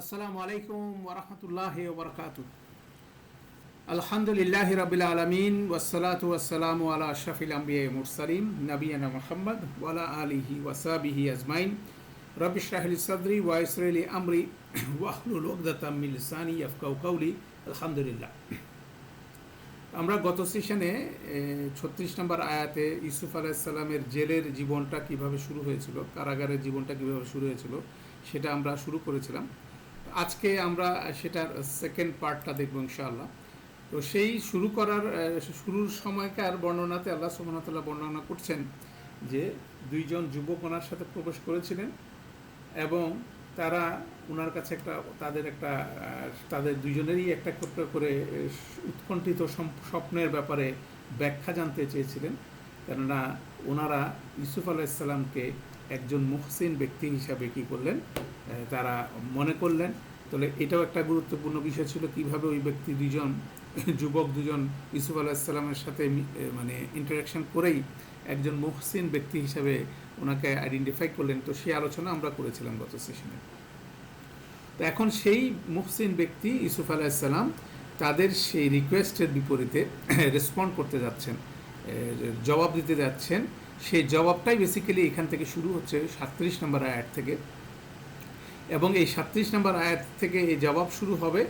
আসসালামু আলাইকুম ওরহমতুল্লাহি ওবরকাতু। আলহামদুলিল্লাহি রাব্বিল আলামিন ওয়াসসালাতু ওয়াসসালামু আলা আশরাফিল আম্বিয়া মুরসালিন নবিয়িনা মুহাম্মদ ওয়া আলা আলিহি ওয়া সাহবিহি আজমাইন। রব্বি ইশরাহ লি সাদরি ওয়া ইয়াসসির লি আমরি ওয়াহলুল উকদাতাম মিন লিসানি ইয়াফকাহু কাওলি। আলহামদুলিল্লাহ। আমরা গত সেশনে ৩৬ নম্বর আয়াতে ইউসুফ আলাইহিস সালামের জেলের জীবনটা কিভাবে শুরু হয়েছিল, কারাগারের জীবনটা কিভাবে শুরু হয়েছিল সেটা আমরা শুরু করেছিলাম। আজকে আমরা সেটার সেকেন্ড পার্টটা দেখব ইনশাআল্লাহ। তো সেই শুরুর সময়কার বর্ণনাতে আল্লাহ সুবহানাহু ওয়া তাআলা বর্ণনা করছেন যে দুইজন যুবক ওনার সাথে প্রবেশ করেছিলেন এবং তারা ওনার কাছে তাদের দুইজনেরই একটা করে উৎকণ্ঠিত স্বপ্নের ব্যাপারে ব্যাখ্যা জানতে চেয়েছিলেন, কেননা ওনারা ইউসুফ আলাইহিস সালামকে একজন মুহসিন ব্যক্তি হিসাবে কী করলেন, তারা মনে করলেন। তাহলে এটাও একটা গুরুত্বপূর্ণ বিষয় ছিল, কিভাবে ওই ব্যক্তি যুবক দুজন ইউসুফ আলাইহিস সালামের সাথে ইন্টারাকশন করেই একজন মুহসিন ব্যক্তি হিসাবে ওনাকে আইডেন্টিফাই করলেন। তো সেই আলোচনা আমরা করেছিলাম গত সেশনে। তো এখন সেই মুহসিন ব্যক্তি ইউসুফ আলাইহিস সালাম তাদের সেই রিকোয়েস্টের বিপরীতে রেসপন্ড করতে যাচ্ছেন, জবাব দিতে যাচ্ছেন। সেই জবাবটাই বেসিক্যালি এখান থেকে শুরু হচ্ছে ৩৭ নম্বর আয়াত থেকে, এবং এই ৩৭ নম্বর আয়াত থেকে এই জবাব শুরু হবে,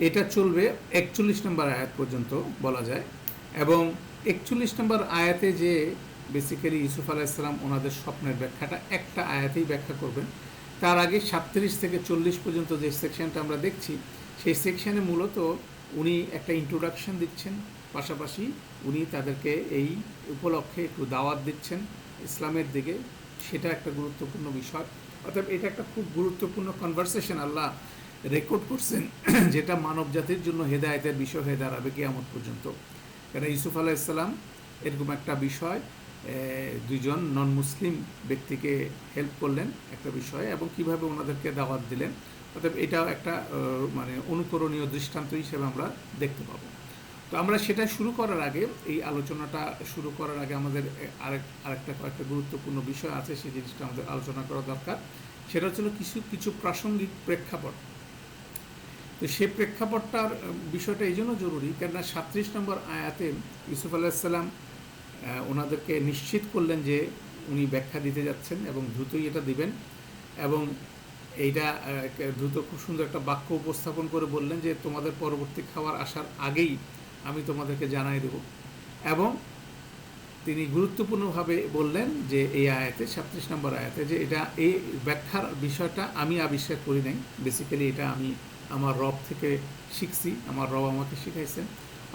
এটা চলবে ৪১ নম্বর আয়াত পর্যন্ত বলা যায়। এবং ৪১ নম্বর আয়াতে যে বেসিক্যালি ইউসুফ আলাইহিস সালাম ওনাদের স্বপ্নের ব্যাখ্যাটা একটা আয়াতেই ব্যাখ্যা করবেন। তার আগে ৩৭ থেকে ৪০ পর্যন্ত যে সেকশনটা আমরা দেখছি, সেই সেকশনে মূলত উনি একটা ইন্ট্রোডাকশন দিচ্ছেন, পাশাপাশি উনি তাদেরকে এই উপলক্ষে একটু দাওয়াত দিচ্ছেন ইসলামের দিকে। সেটা একটা গুরুত্বপূর্ণ বিষয়। অর্থাৎ এটা একটা খুব গুরুত্বপূর্ণ কনভারসেশন আল্লাহ রেকর্ড করছেন, যেটা মানব জাতির জন্য হেদায়েতের বিষয় হয়ে দাঁড়াবে কিয়ামত পর্যন্ত। কারণ ইউসুফ আলাইহিস সালাম এরকম একটা বিষয়, দুইজন নন মুসলিম ব্যক্তিকে হেল্প করলেন একটা বিষয়ে, এবং কিভাবে ওনাদেরকে দাওয়াত দিলেন। অর্থাৎ এটাও একটা অনুকরণীয় দৃষ্টান্ত হিসেবে আমরা দেখতে পাবো। তো আমরা সেটা শুরু করার আগে, এই আলোচনাটা শুরু করার আগে আমাদের কয়েকটা গুরুত্বপূর্ণ বিষয় আছে, সেই জিনিসটা আমাদের আলোচনা করা দরকার। সেটা হচ্ছিল কিছু প্রাসঙ্গিক প্রেক্ষাপট। তো সেই প্রেক্ষাপটটার বিষয়টা এই জন্য জরুরি, কেননা ৩৭ নম্বর আয়াতে ইউসুফ আলাইহিস সালাম ওনাদেরকে নিশ্চিত করলেন যে উনি ব্যাখ্যা দিতে যাচ্ছেন এবং দ্রুতই এটা দিবেন, এবং এইটা দ্রুত খুব সুন্দর একটা বাক্য উপস্থাপন করে বললেন যে তোমাদের পরবর্তী খাবার আসার আগেই আমি তোমাদেরকে জানাই দেব। এবং তিনি গুরুত্বপূর্ণভাবে বললেন যে এই আয়াতে ৩৭ নম্বর আয়াতে যে এই ব্যাখ্যার বিষয়টা আমি আবিষ্কার করি নাই, বেসিক্যালি এটা আমি আমার রব থেকে শিখছি, আমার রব আমাকে শিখাইছেন।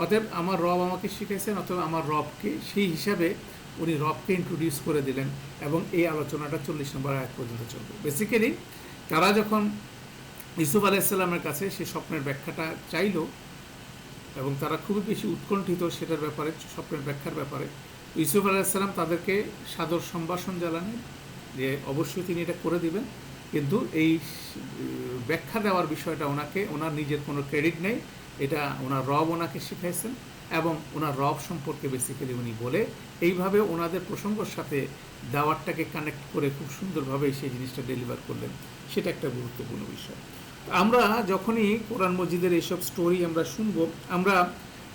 অতএব আমার রব আমাকে শিখাইছেন, অথবা আমার রবকে সেই হিসাবে উনি রবকে ইন্ট্রোডিউস করে দিলেন, এবং এই আলোচনাটা ৪০ নম্বর আয়াত পর্যন্ত চলবে। বেসিক্যালি তারা যখন ইউসুফ আলাইহিস সালামের কাছে সেই স্বপ্নের ব্যাখ্যাটা চাইল, এবং তারা খুবই বেশি উৎকণ্ঠিত সেটার ব্যাপারে, স্বপ্নের ব্যাখ্যার ব্যাপারে, ইউসুফ আলাইহিস সালাম তাদেরকে সাদর সম্ভাষণ জানালেন যে অবশ্যই তিনি এটা করে দিবেন, কিন্তু এই ব্যাখ্যা দেওয়ার বিষয়টা ওনার নিজের কোনো ক্রেডিট নেই, এটা ওনার রব ওনাকে শিখাইছেন, এবং ওনার রব সম্পর্কে বেসিক্যালি উনি বলে এইভাবে ওনাদের প্রসঙ্গের সাথে দাওয়াতটাকে কানেক্ট করে খুব সুন্দরভাবে সেই জিনিসটা ডেলিভার করলেন। সেটা একটা গুরুত্বপূর্ণ বিষয়। আমরা যখনই কোরআন মজিদের এইসব স্টোরি আমরা শুনব, আমরা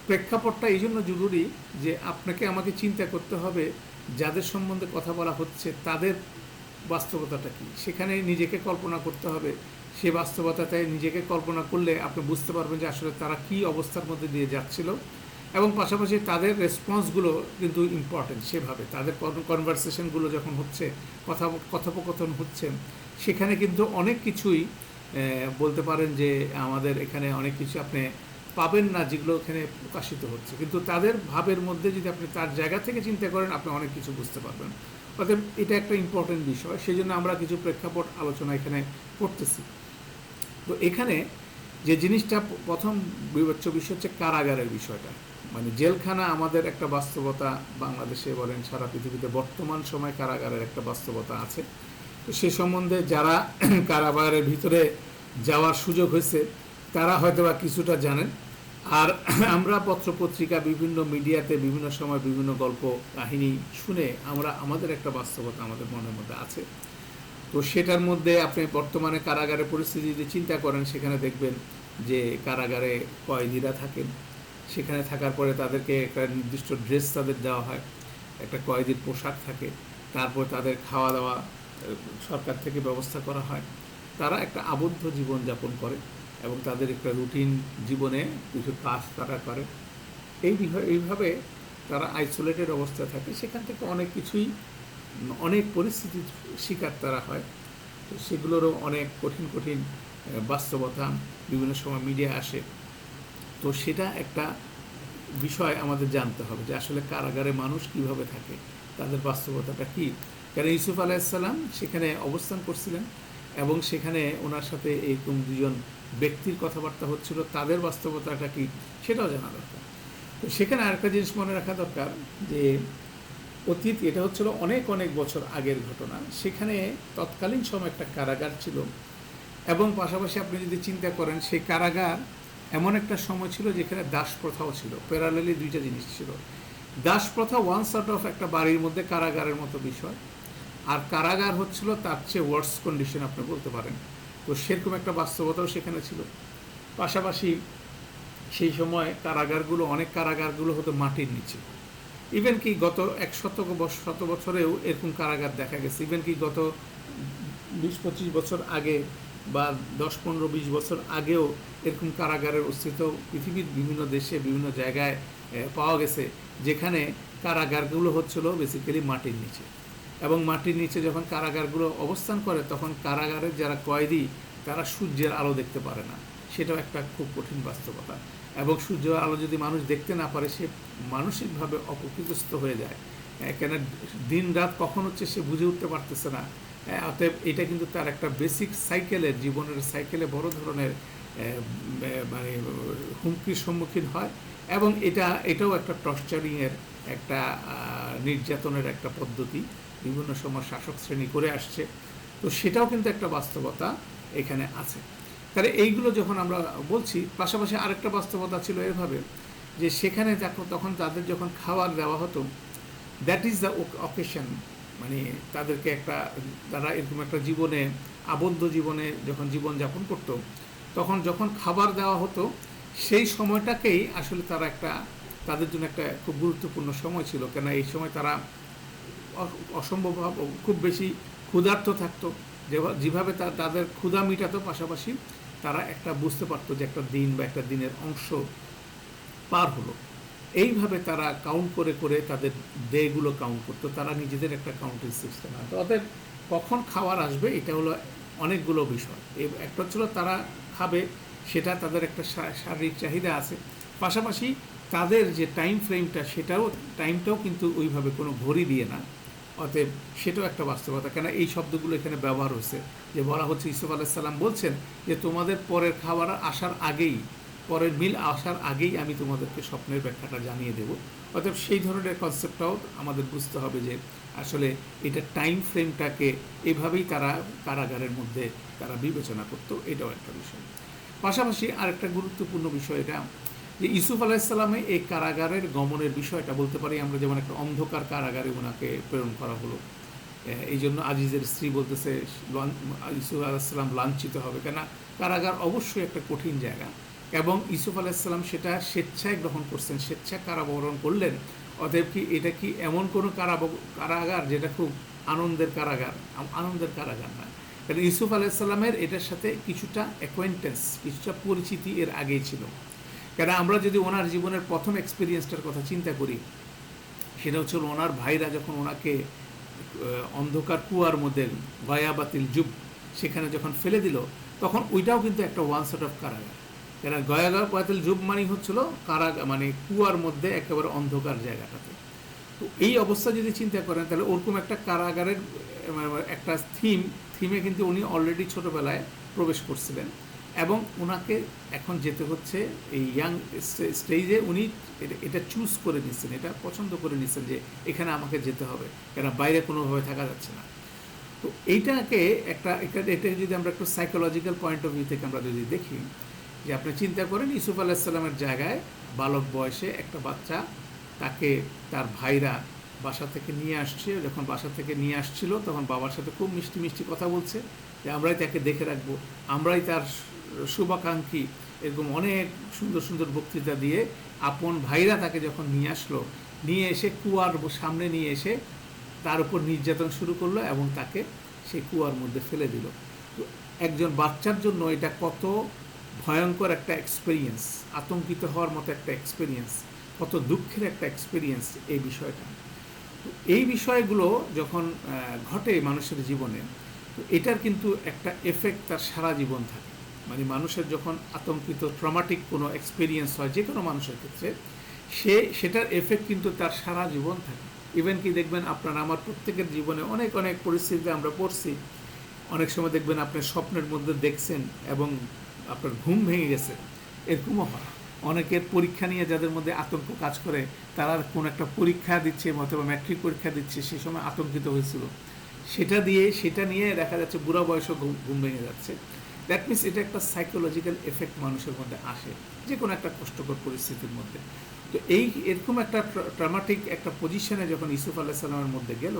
প্রেক্ষাপটটা এই জন্য জরুরি যে আপনাকে আমাকে চিন্তা করতে হবে যাদের সম্বন্ধে কথা বলা হচ্ছে তাদের বাস্তবতাটা কী, সেখানে নিজেকে কল্পনা করতে হবে। সে বাস্তবতায় নিজেকে কল্পনা করলে আপনি বুঝতে পারবেন যে আসলে তারা কী অবস্থার মধ্যে দিয়ে যাচ্ছিল, এবং পাশাপাশি তাদের রেসপন্সগুলো কিন্তু ইম্পর্টেন্ট। সেভাবে তাদের কনভারসেশনগুলো যখন হচ্ছে, কথোপকথন হচ্ছে, সেখানে কিন্তু অনেক কিছুই বলতে পারেন যে আমাদের এখানে অনেক কিছু আপনি পাবেন না যেগুলো এখানে প্রকাশিত হচ্ছে, কিন্তু তাদের ভাবের মধ্যে যদি আপনি তার জায়গা থেকে চিন্তা করেন আপনি অনেক কিছু বুঝতে পারবেন। অর্থাৎ এটা একটা ইম্পর্টেন্ট বিষয়, সেই জন্য আমরা কিছু প্রেক্ষাপট আলোচনা এখানে করতেছি। তো এখানে যে জিনিসটা প্রথম বিবেচ্য বিষয় হচ্ছে কারাগারের বিষয়টা, জেলখানা আমাদের একটা বাস্তবতা, বাংলাদেশে বলেন সারা পৃথিবীতে বর্তমান সময় কারাগারের একটা বাস্তবতা আছে। তো সে সম্বন্ধে যারা কারাগারের ভিতরে যাওয়ার সুযোগ হয়েছে তারা হয়তো বা কিছুটা জানেন, আর আমরা পত্রপত্রিকা, বিভিন্ন মিডিয়াতে বিভিন্ন সময় বিভিন্ন গল্প কাহিনী শুনে আমাদের একটা বাস্তবতা আমাদের মনের মধ্যে আছে। তো তো সেটার মধ্যে আপনি বর্তমানে কারাগারের পরিস্থিতি যদি চিন্তা করেন, সেখানে দেখবেন যে কারাগারে কয়েদিরা থাকেন, সেখানে থাকার পরে তাদেরকে একটা নির্দিষ্ট ড্রেস তাদের দেওয়া হয়, একটা কয়েদির পোশাক থাকে, তারপর তাদের খাওয়া দাওয়া সরকার থেকে ব্যবস্থা করা হয়। তারা একটা আবদ্ধ জীবন যাপন করে এবং তাদের একটা রুটিন জীবনে কিছু কাজ তারা করে। এইভাবে তারা আইসোলেটেড অবস্থায় থাকে। সেখান থেকে অনেক কিছুই, অনেক পরিস্থিতির শিকার তারা হয়। তো সেগুলোরও অনেক কঠিন কঠিন বাস্তবতা বিভিন্ন সময় মিডিয়া আসে। তো সেটা একটা বিষয় আমাদের জানতে হবে যে আসলে কারাগারে মানুষ কিভাবে থাকে, তাদের বাস্তবতাটা কী। কারণ ইউসুফ আলাইসাল্লাম সেখানে অবস্থান করছিলেন এবং সেখানে ওনার সাথে এইরকম দুজন ব্যক্তির কথাবার্তা হচ্ছিল, তাদের বাস্তবতাটা কী সেটাও জানা দরকার। তো সেখানে আরেকটা জিনিস মনে রাখা দরকার যে অতীত, এটা হচ্ছিল অনেক অনেক বছর আগের ঘটনা। সেখানে তৎকালীন সময় একটা কারাগার ছিল এবং পাশাপাশি আপনি যদি চিন্তা করেন, সেই কারাগার এমন একটা সময় ছিল যেখানে দাস প্রথাও ছিল। প্যারালেলি দুইটা জিনিস ছিল। দাস প্রথা ওয়ান সর্ট অফ একটা বাড়ির মধ্যে কারাগারের মতো বিষয়, আর কারাগার হচ্ছিল তার চেয়ে ওয়ার্স কন্ডিশন আপনি বলতে পারেন। তো সেরকম একটা বাস্তবতাও সেখানে ছিল। পাশাপাশি সেই সময় কারাগারগুলো, অনেক কারাগারগুলো হতো মাটির নিচে। ইভেন কি গত শত বছরেও এরকম কারাগার দেখা গেছে। ইভেন কি গত 20-25 বছর আগে বা 10-15-20 বছর আগেও এরকম কারাগারের অস্তিত্ব পৃথিবীর বিভিন্ন দেশে বিভিন্ন জায়গায় পাওয়া গেছে, যেখানে কারাগারগুলো হচ্ছিল বেসিক্যালি মাটির নিচে। এবং মাটির নিচে যখন কারাগারগুলো অবস্থান করে, তখন কারাগারের যারা কয়েদি তারা সূর্যের আলো দেখতে পারে না। সেটাও একটা খুব কঠিন বাস্তবতা। এবং সূর্যের আলো যদি মানুষ দেখতে না পারে, সে মানসিকভাবে অপকৃতস্থ হয়ে যায়। কেন দিন রাত কখন হচ্ছে সে বুঝে উঠতে পারতেছে না। অতএব এটা কিন্তু তার একটা বেসিক সাইকেলের, জীবনের সাইকেলে বড় ধরনের মানে হুমকির সম্মুখীন হয়। এবং এটাও একটা টর্চারিংয়ের, একটা নির্যাতনের একটা পদ্ধতি বিভিন্ন সময় শাসক শ্রেণী করে আসছে। তো সেটাও কিন্তু একটা বাস্তবতা এখানে আছে। তাহলে এইগুলো যখন আমরা বলছি, পাশাপাশি আরেকটা বাস্তবতা ছিল এভাবে যে সেখানে তখন তাদের যখন খাবার দেওয়া হতো, দ্যাট ইজ দ্য অকেশন, মানে তাদেরকে তারা এরকম একটা জীবনে, আবদ্ধ জীবনে যখন জীবনযাপন করত, তখন যখন খাবার দেওয়া হতো, সেই সময়টাকেই আসলে তাদের জন্য একটা খুব গুরুত্বপূর্ণ সময় ছিল। কেন এই সময় তারা অসম্ভব খুব বেশি ক্ষুধার্ত থাকতো, যেভাবে তাদের ক্ষুধা মিটাতো, পাশাপাশি তারা একটা বুঝতে পারতো যে একটা দিন বা একটা দিনের অংশ পার হলো। এইভাবে তারা কাউন্ট করে করে তাদের ডেগুলো কাউন্ট করতো। তারা নিজেদের একটা কাউন্টিং সিস্টেম আনতো। অতএব কখন খাবার আসবে এটা হলো অনেকগুলো বিষয়। একটা ছিল তারা খাবে, সেটা তাদের একটা শারীরিক চাহিদা আছে। পাশাপাশি তাদের যে টাইম ফ্রেমটা, টাইমটাও কিন্তু ওইভাবে কোনো ঘড়ি দিয়ে না। অতএব সেটাও একটা বাস্তবতা। কেন এই শব্দগুলো এখানে ব্যবহার হচ্ছে, যে বলা হচ্ছে ইউসুফ আলাইসাল্লাম বলছেন যে তোমাদের পরের খাবার আসার আগেই, পরের মিল আসার আগেই আমি তোমাদেরকে স্বপ্নের ব্যাখ্যাটা জানিয়ে দেব। অতএব সেই ধরনের কনসেপ্টটাও আমাদের বুঝতে হবে যে আসলে এটা টাইম ফ্রেমটাকে এভাবেই তারা কারাগারের মধ্যে তারা বিবেচনা করত। এটাও একটা বিষয়। পাশাপাশি আরেকটা গুরুত্বপূর্ণ বিষয় এটা যে ইউসুফ আলাইসাল্লামে এই কারাগারের গমনের বিষয়টা বলতে পারি আমরা, যেমন একটা অন্ধকার কারাগারে ওনাকে প্রেরণ করা হলো। এই জন্য আজিজের স্ত্রী বলতেছে ইউসুফ আলাইসাল্লাম লাঞ্ছিত হবে, কেন কারাগার অবশ্যই একটা কঠিন জায়গা। এবং ইউসুফ আলাইসাল্লাম সেটা স্বেচ্ছায় গ্রহণ করছেন, স্বেচ্ছায় কারাবরণ করলেন। অতএব কি এটা কি এমন কোনো কারাগার যেটা খুব আনন্দের কারাগার না। কারণ ইউসুফ আলাইসাল্লামের এটার সাথে কিছুটা অ্যাকোয়েন্টেন্স, কিছুটা পরিচিতি এর আগেই ছিল। কেন আমরা যদি ওনার জীবনের প্রথম এক্সপিরিয়েন্সটার কথা চিন্তা করি, সেটা হচ্ছে ওনার ভাইরা যখন ওনাকে অন্ধকার কুয়ার মধ্যে গয়াবাতিল জুব সেখানে যখন ফেলে দিল, তখন ওইটাও কিন্তু একটা ওয়ান সেট অফ কারাগার। কেন গয়াবাতিল জুব মানে হচ্ছিল কারাগার, মানে কুয়ার মধ্যে একেবারে অন্ধকার জায়গাটাতে। তো এই অবস্থা যদি চিন্তা করেন, তাহলে ওরকম একটা কারাগারের একটা থিমে কিন্তু উনি অলরেডি ছোটোবেলায় প্রবেশ করছিলেন এবং ওনাকে এখন যেতে হচ্ছে এই ইয়াং স্টেজে। উনি এটা চুজ করে নিচ্ছেন, এটা পছন্দ করে নিচ্ছেন যে এখানে আমাকে যেতে হবে, কেন বাইরে কোনোভাবে থাকা যাচ্ছে না। তো এইটাকে এটা যদি আমরা একটু সাইকোলজিক্যাল পয়েন্ট অফ ভিউ থেকে আমরা যদি দেখি, যে আপনি চিন্তা করেন ইউসুফ আলাইসাল্লামের জায়গায় বালক বয়সে একটা বাচ্চা, তাকে তার ভাইরা বাসা থেকে নিয়ে আসছে, যখন বাসা থেকে নিয়ে আসছিল তখন বাবার সাথে খুব মিষ্টি মিষ্টি কথা বলছে যে আমরাই তাকে দেখে রাখবো, আমরাই তার শুভাকাঙ্ক্ষী, এরকম অনেক সুন্দর সুন্দর বক্তৃতা দিয়ে আপন ভাইরা তাকে যখন নিয়ে আসলো, নিয়ে এসে কুয়ার সামনে নিয়ে এসে তার উপর নির্যাতন শুরু করলো এবং তাকে সেই কুয়ার মধ্যে ফেলে দিল। তো একজন বাচ্চার জন্য এটা কত ভয়ঙ্কর একটা এক্সপিরিয়েন্স, আতঙ্কিত হওয়ার মতো একটা এক্সপিরিয়েন্স, কত দুঃখের একটা এক্সপিরিয়েন্স এই বিষয়টা। তো এই বিষয়গুলো যখন ঘটে মানুষের জীবনে, তো এটার কিন্তু একটা এফেক্ট তার সারা জীবন থাকে। মানে মানুষের যখন আতঙ্কিত ট্রমাটিক কোনো এক্সপিরিয়েন্স হয় যে কোনো মানুষের ক্ষেত্রে, সেটার এফেক্ট কিন্তু তার সারা জীবন থাকে। ইভেন কি দেখবেন আপনার আমার প্রত্যেকের জীবনে অনেক অনেক পরিস্থিতিতে আমরা পড়ছি, অনেক সময় দেখবেন আপনার স্বপ্নের মধ্যে দেখছেন এবং আপনার ঘুম ভেঙে গেছে, এরকমও হয়। অনেকের পরীক্ষা নিয়ে যাদের মধ্যে আতঙ্ক কাজ করে, তারা কোন একটা পরীক্ষা দিচ্ছে অথবা ম্যাট্রিক পরীক্ষা দিচ্ছে, সে সময় আতঙ্কিত হয়েছিল, সেটা নিয়ে দেখা যাচ্ছে বুড়া বয়সও ঘুম ভেঙে যাচ্ছে। দ্যাট মিনস এটা একটা সাইকোলজিক্যাল এফেক্ট মানুষের মধ্যে আসে যে কোনো একটা কষ্টকর পরিস্থিতির মধ্যে। তো এরকম একটা ট্রমাটিক একটা পজিশনে যখন ইউসুফ আলাইহিস সালামের মধ্যে গেল,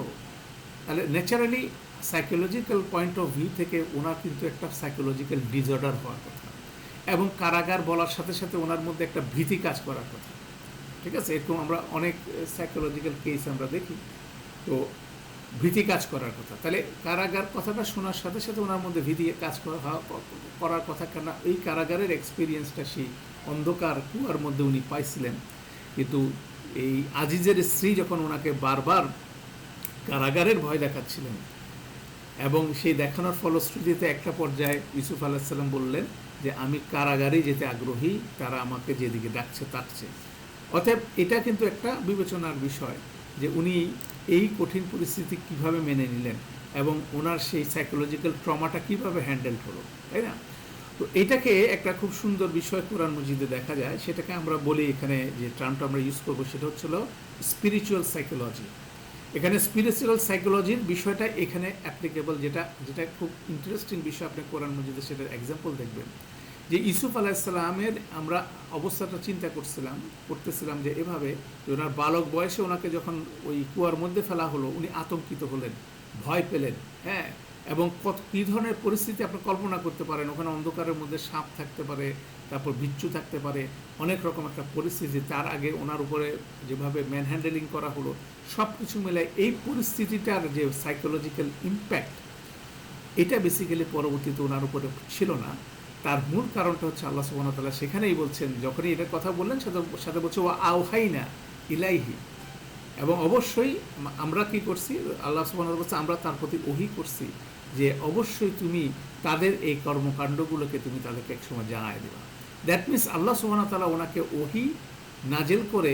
তাহলে naturally psychological point of view থেকে ওনার কিন্তু একটা সাইকোলজিক্যাল ডিসঅর্ডার হওয়ার কথা, এবং কারাগার বলার সাথে সাথে ওনার মধ্যে একটা ভীতি কাজ করার কথা। ঠিক আছে, এরকম আমরা অনেক সাইকোলজিক্যাল কেস আমরা দেখি। তো ভীতি কাজ করার কথা, তাহলে কারাগার কথাটা শোনার সাথে সাথে ওনার মধ্যে ভীতি কাজ করার কথা, কেন এই কারাগারের এক্সপিরিয়েন্সটা সেই অন্ধকার কুয়ার মধ্যে উনি পাইছিলেন। কিন্তু এই আজিজের স্ত্রী যখন ওনাকে বারবার কারাগারের ভয় দেখাচ্ছিলেন, এবং সেই দেখানোর ফলশ্রুতিতে একটা পর্যায়ে ইউসুফ আলাইহিস সালাম বললেন যে আমি কারাগারে যেতে আগ্রহী, তারা আমাকে যেদিকে ডাকছে তাকছে। অতএব এটা কিন্তু একটা বিবেচনার বিষয় যে উনি এই কঠিন পরিস্থিতি কিভাবে মেনে নিলেন এবং ওনার সেই সাইকোলজিক্যাল ট্রমাটা কিভাবে হ্যান্ডেল হলো, তাই না? তো এটাকে একটা খুব সুন্দর বিষয় কোরআন মজিদে দেখা যায়, সেটাকে আমরা বলি, এখানে যে টার্মটা আমরা ইউজ করবো সেটা হচ্ছিল স্পিরিচুয়াল সাইকোলজি। এখানে স্পিরিচুয়াল সাইকোলজির বিষয়টা এখানে অ্যাপ্লিকেবল, যেটা খুব ইন্টারেস্টিং বিষয়, আপনি কোরআন মজিদে সেটার এক্সাম্পল দেখবেন যে ইউসুফ আলাইহিস সালামের আমরা অবস্থাটা চিন্তা করতেছিলাম যে এভাবে যে ওনার বালক বয়সে ওনাকে যখন ওই কুয়ার মধ্যে ফেলা হলো, উনি আতঙ্কিত হলেন, ভয় পেলেন, হ্যাঁ, এবং কী ধরনের পরিস্থিতি আপনি কল্পনা করতে পারেন। ওখানে অন্ধকারের মধ্যে সাপ থাকতে পারে, তারপর বিচ্ছু থাকতে পারে, অনেক রকম একটা পরিস্থিতি। তার আগে ওনার উপরে যেভাবে ম্যান হ্যান্ডেলিং করা হলো, সব কিছু মিলে এই পরিস্থিতিটার যে সাইকোলজিক্যাল ইম্প্যাক্ট, এটা বেসিক্যালি পরবর্তীতে ওনার উপরে ছিল না। তার মূল কারণটা হচ্ছে আল্লাহ সুবহানাহু ওয়া তাআলা সেখানেই বলছেন, যখনই এটার কথা বললেন সাথে বলছে ওয়া আওহাইনা ইলাইহি, এবং অবশ্যই আমরা কি করছি, আল্লাহ সুবহানাহু ওয়া তাআলা বলছে আমরা তার প্রতি ওহী করছি যে অবশ্যই তুমি তাদের এই কর্মকাণ্ডগুলোকে তুমি তাদেরকে একসময় জানায় দেবা। দ্যাট মিনস আল্লাহ সুবহানাহু ওয়া তাআলা ওনাকে ওহী নাজেল করে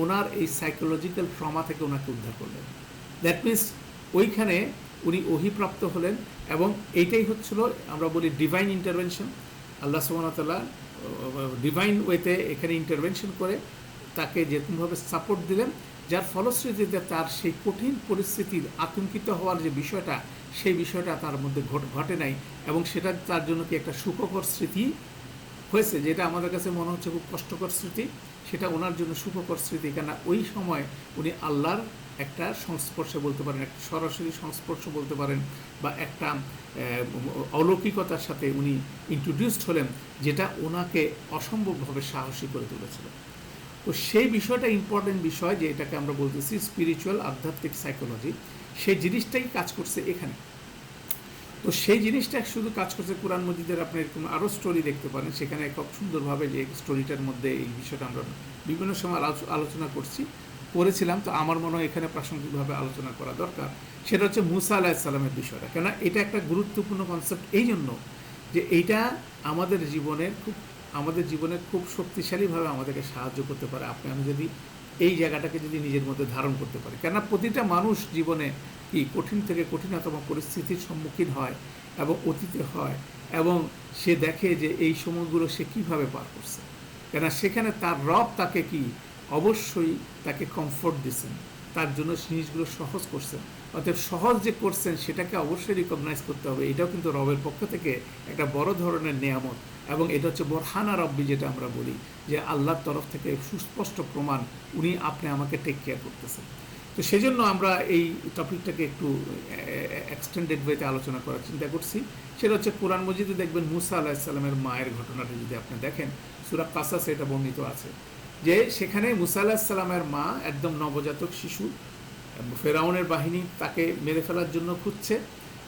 ওনার এই সাইকোলজিক্যাল ট্রমা থেকে ওনাকে উদ্ধার করলেন। দ্যাট মিনস ওইখানে উনি ওহীপ্রাপ্ত হলেন, এবং এইটাই হচ্ছিল আমরা বলি ডিভাইন ইন্টারভেনশন। আল্লাহ সুবহানাহু ওয়া তাআলা ডিভাইন ওয়েতে এখানে ইন্টারভেনশন করে তাকে যেরকমভাবে সাপোর্ট দিলেন, যার ফলশ্রুতিতে তার সেই কঠিন পরিস্থিতির আতঙ্কিত হওয়ার যে বিষয়টা, সেই বিষয়টা তার মধ্যে ঘটে নাই, এবং সেটা তার জন্য কি একটা সুখকর স্মৃতি হয়েছে। যেটা আমাদের কাছে মনে হচ্ছে খুব কষ্টকর স্মৃতি, সেটা ওনার জন্য সুখকর স্মৃতি, কেন ওই সময় উনি আল্লাহর একটা সংস্পর্শে বলতে পারেন, একটা সরাসরি সংস্পর্শ বলতে পারেন, বা একটা অলৌকিকতার সাথে উনি ইন্ট্রোডিউসড হলেন, যেটা ওনাকে অসম্ভবভাবে সাহসী করে তুলেছিল। তো সেই বিষয়টা ইম্পর্টেন্ট বিষয়, যে এটাকে আমরা বলতেছি স্পিরিচুয়াল আধ্যাত্মিক সাইকোলজি, সেই জিনিসটাই কাজ করছে এখানে। তো সেই জিনিসটা শুধু কাজ করছে কোরআন মজিদের, আপনি এরকম আরও স্টোরি দেখতে পারেন, সেখানে খুব সুন্দরভাবে যে স্টোরিটার মধ্যে এই বিষয়টা আমরা বিভিন্ন সময় আলোচনা করেছিলাম। তো আমার মনে হয় এখানে প্রাসঙ্গিকভাবে আলোচনা করা দরকার, সেটা হচ্ছে মুসা আলাইহিস সালামের বিষয়টা। কেন এটা একটা গুরুত্বপূর্ণ কনসেপ্ট এই জন্য যে এইটা আমাদের জীবনে খুব শক্তিশালীভাবে আমাদেরকে সাহায্য করতে পারে, আমি যদি এই জায়গাটাকে যদি নিজের মধ্যে ধারণ করতে পারি। কেননা প্রতিটা মানুষ জীবনে কি কঠিন থেকে কঠিনতম পরিস্থিতির সম্মুখীন হয় এবং অতীতে হয়, এবং সে দেখে যে এই সময়গুলো সে কীভাবে পার করছে, কেননা সেখানে তার রব তাকে কি অবশ্যই তাকে কমফোর্ট দিচ্ছেন, তার জন্য জিনিসগুলো সহজ করছেন। অতএব সহজ যে করছেন সেটাকে অবশ্যই রিকগনাইজ করতে হবে। এটাও কিন্তু রবের পক্ষ থেকে একটা বড় ধরনের নেয়ামত, এবং এটা হচ্ছে বরহানা রব্বি, যেটা আমরা বলি যে আল্লাহর তরফ থেকে সুস্পষ্ট প্রমাণ, উনি আপনি আমাকে টেক কেয়ার করতেছেন। তো সেজন্য আমরা এই টপিকটাকে একটু এক্সটেন্ডেড ওয়েতে আলোচনা করার চিন্তা করছি। সেটা হচ্ছে কোরআন মজিদে দেখবেন মুসা আলাহিসাল্লামের মায়ের ঘটনাটা যদি আপনি দেখেন, সূরা কাসাসে এটা বর্ণিত আছে যে সেখানে মুসা আলাহিসাল্লামের মা একদম নবজাতক শিশু, ফেরাউনের বাহিনী তাকে মেরে ফেলার জন্য খুঁজছে।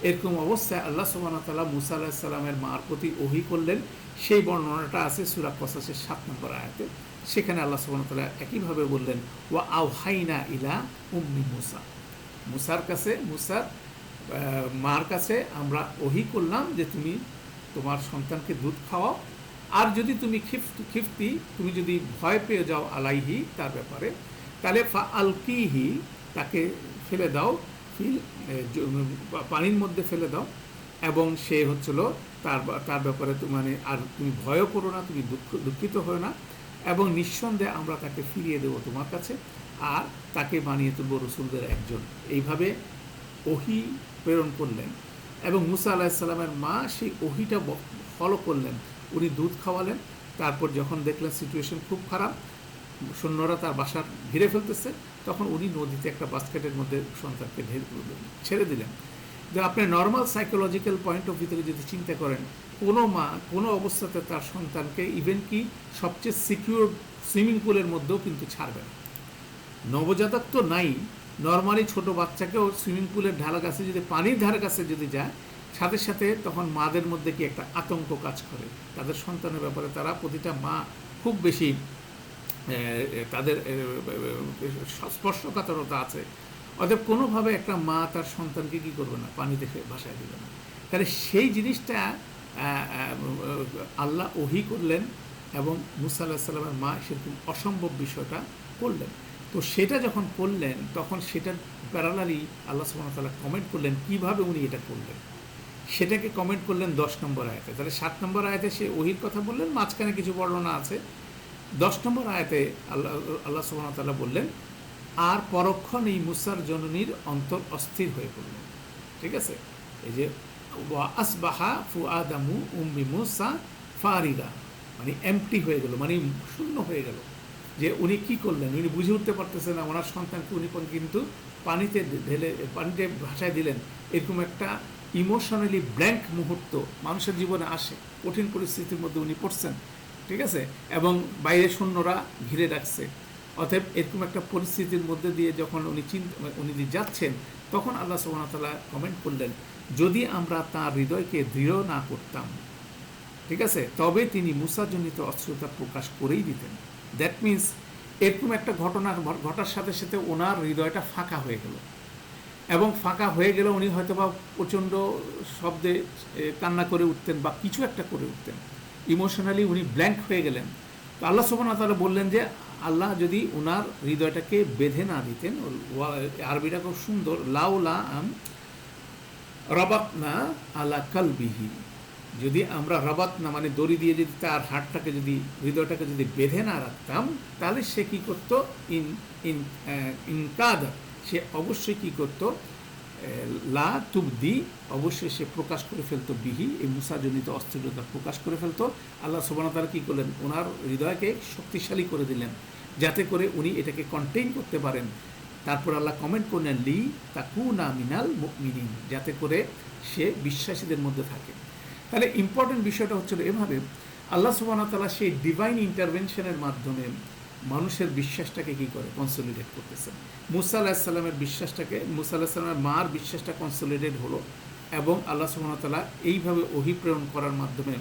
এরকম অবস্থায় আল্লাহ সুবহানাহু ওয়া তাআলা মুসা আলাহিসাল্লামের মার প্রতি ওহী করলেন। সেই বর্ণনাটা আছে সূরা কাসাসের 7 নম্বর আয়াতে। সেখানে আল্লাহ সুবহানাহু ওয়া তাআলা একইভাবে বললেন, ওয়া আওহাইনা ইলা উম্মি মুসা, মুসার কাছে, মুসার মার কাছে আমরা ওহী করলাম যে তুমি তোমার সন্তানকে দুধ খাওয়াও, আর যদি তুমি খিফতি তুমি যদি ভয় পেয়ে যাও আলাইহি তার ব্যাপারে, তাহলে ফা আলকিহি তাকে ফেলে দাও, পানির মধ্যে ফেলে দাও, এবং সে হচ্ছিল তার ব্যাপারে মানে আর তুমি ভয়ও করো না, তুমি দুঃখিত হও না, এবং নিঃসন্দেহে আমরা তাকে ফিরিয়ে দেবো তোমার কাছে, আর তাকে বানিয়ে তুলব রসুলদের একজন। এইভাবে ওহী প্রেরণ করলেন এবং মুসা আলাহিসাল্লামের মা সেই ওহীটা ফলো করলেন। উনি দুধ খাওয়ালেন। তারপর যখন দেখলেন সিচুয়েশন খুব খারাপ, সৈন্যরা তার বাসার ঘিরে ফেলতেছে, তখন উনি নদীতে একটা বাস্কেটের মধ্যে সন্তানকে ছেড়ে দিলেন। যে আপনি normal psychological point of view থেকে যদি চিন্তা করেন, কোনো মা কোনো অবস্থাতে তার সন্তানকে ইভেন কি সবচেয়ে সিকিউর সুইমিং পুলের মধ্যেও কিন্তু ছাড়বে না। নবজাতক তো নাই, নর্মালি ছোট বাচ্চাকেও সুইমিং পুলের ঢালা কাছে যদি পানির ধারে কাছে যদি যায়, সাথে সাথে তখন মাদের মধ্যে কি একটা আতঙ্ক কাজ করে। তাদের সন্তানের ব্যাপারে তারা প্রতিটা মা খুব বেশি তাদের স্পর্শকাতরতা আছে। অতএব কোনোভাবে একটা মা তার সন্তানকে কী করবে না, পানিতে ভাসায় দেবে না। তাহলে সেই জিনিসটা আল্লাহ ওহী করলেন এবং মুসা আলাইহিস সালামের মা সেরকম অসম্ভব বিষয়টা করলেন। তো সেটা যখন করলেন তখন সেটার প্যারালালি আল্লাহ সুবহানাহু ওয়া তাআলা কমেন্ট করলেন কীভাবে উনি এটা করলেন, সেটাকে কমেন্ট করলেন 10 নম্বর আয়াতে। তাহলে 7 নম্বর আয়াতে সে ওহীর কথা বললেন, মাঝখানে কিছু বর্ণনা আছে। 10 নম্বর আয়াতে আল্লাহ সুবহানাহু ওয়া তাআলা বললেন, আর পরক্ষণ এই মুসার জননীর অন্তর অস্থির হয়ে পড়ল। ঠিক আছে, এই যে ওয়া আসবাহা ফুআদামু উম্মি মুসা ফারিগা, মানে এমটি হয়ে গেল, মানে শূন্য হয়ে গেল। যে উনি কি করলেন, উনি বুঝে উঠতে পারতেছেন না ওনার সন্তানকে উনি কিন্তু পানিতে ভাসায় দিলেন। এরকম একটা ইমোশনালি ব্ল্যাঙ্ক মুহূর্ত মানুষের জীবনে আসে, কঠিন পরিস্থিতির মধ্যে উনি পড়ছেন। ঠিক আছে, এবং বাইরের সৈন্যরা ঘিরে রাখছে। অতএব এরকম একটা পরিস্থিতির মধ্যে দিয়ে যখন উনি যাচ্ছেন, তখন আল্লাহ সুবহানাহু ওয়া তাআলা কমেন্ট করলেন, যদি আমরা তাঁর হৃদয়কে দৃঢ় না করতাম, ঠিক আছে, তবে তিনি মুসাজনিত অস্থিরতা প্রকাশ করেই দিতেন। দ্যাট মিনস এরকম একটা ঘটনা ঘটার সাথে সাথে ওনার হৃদয়টা ফাঁকা হয়ে গেল, এবং ফাঁকা হয়ে গেলে উনি হয়তো বা প্রচণ্ড শব্দে কান্না করে উঠতেন বা কিছু একটা করে উঠতেন। ইমোশনালি উনি ব্ল্যাঙ্ক হয়ে গেলেন। তো আল্লাহ সুবহানাহু ওয়া তাআলা বললেন যে আল্লাহ যদি ওনার হৃদয়টাকে বেঁধে না দিতেন, আরবিটা খুব সুন্দর, লাউলা আম রাবাতনা আলা কালবিহি, যদি আমরা রাবাতনা মানে দড়ি দিয়ে যদি তার হাড়টাকে যদি হৃদয়টাকে যদি বেঁধে না রাখতাম, তাহলে সে কী করতো, ইনকাদা, সে অবশ্যই কী করতো, লা তুবদি, অবশ্যই সে প্রকাশ করে ফেলতো, বিহি, এই মুসাজনিত অস্থিরতা প্রকাশ করে ফেলতো। আল্লাহ সুবহানাহু ওয়া তাআলা কী করলেন, ওনার হৃদয়কে শক্তিশালী করে দিলেন যাতে করে উনি এটাকে কন্টেইন করতে পারেন। তারপর আল্লাহ কমেন্ট করলেন, লি তাকুনা মিনাল মুমিনিন, যাতে করে সে বিশ্বাসীদের মধ্যে থাকে। তাহলে ইম্পর্টেন্ট বিষয়টা হচ্ছিল এভাবে আল্লাহ সুবহানাহু ওয়া তাআলা সেই ডিভাইন ইন্টারভেনশনের মাধ্যমে মানুষের বিশ্বাসটাকে কী করে কনসলিডেট করতেছেন। মুসা আলাইহিস সালামের বিশ্বাসটাকে, মুসা আলাইহিস সালামের মার বিশ্বাসটা কনসলিডেট হলো, এবং আল্লাহ সুবহানাহু ওয়া তাআলা এইভাবে ওহী প্রেরণ করার মাধ্যমে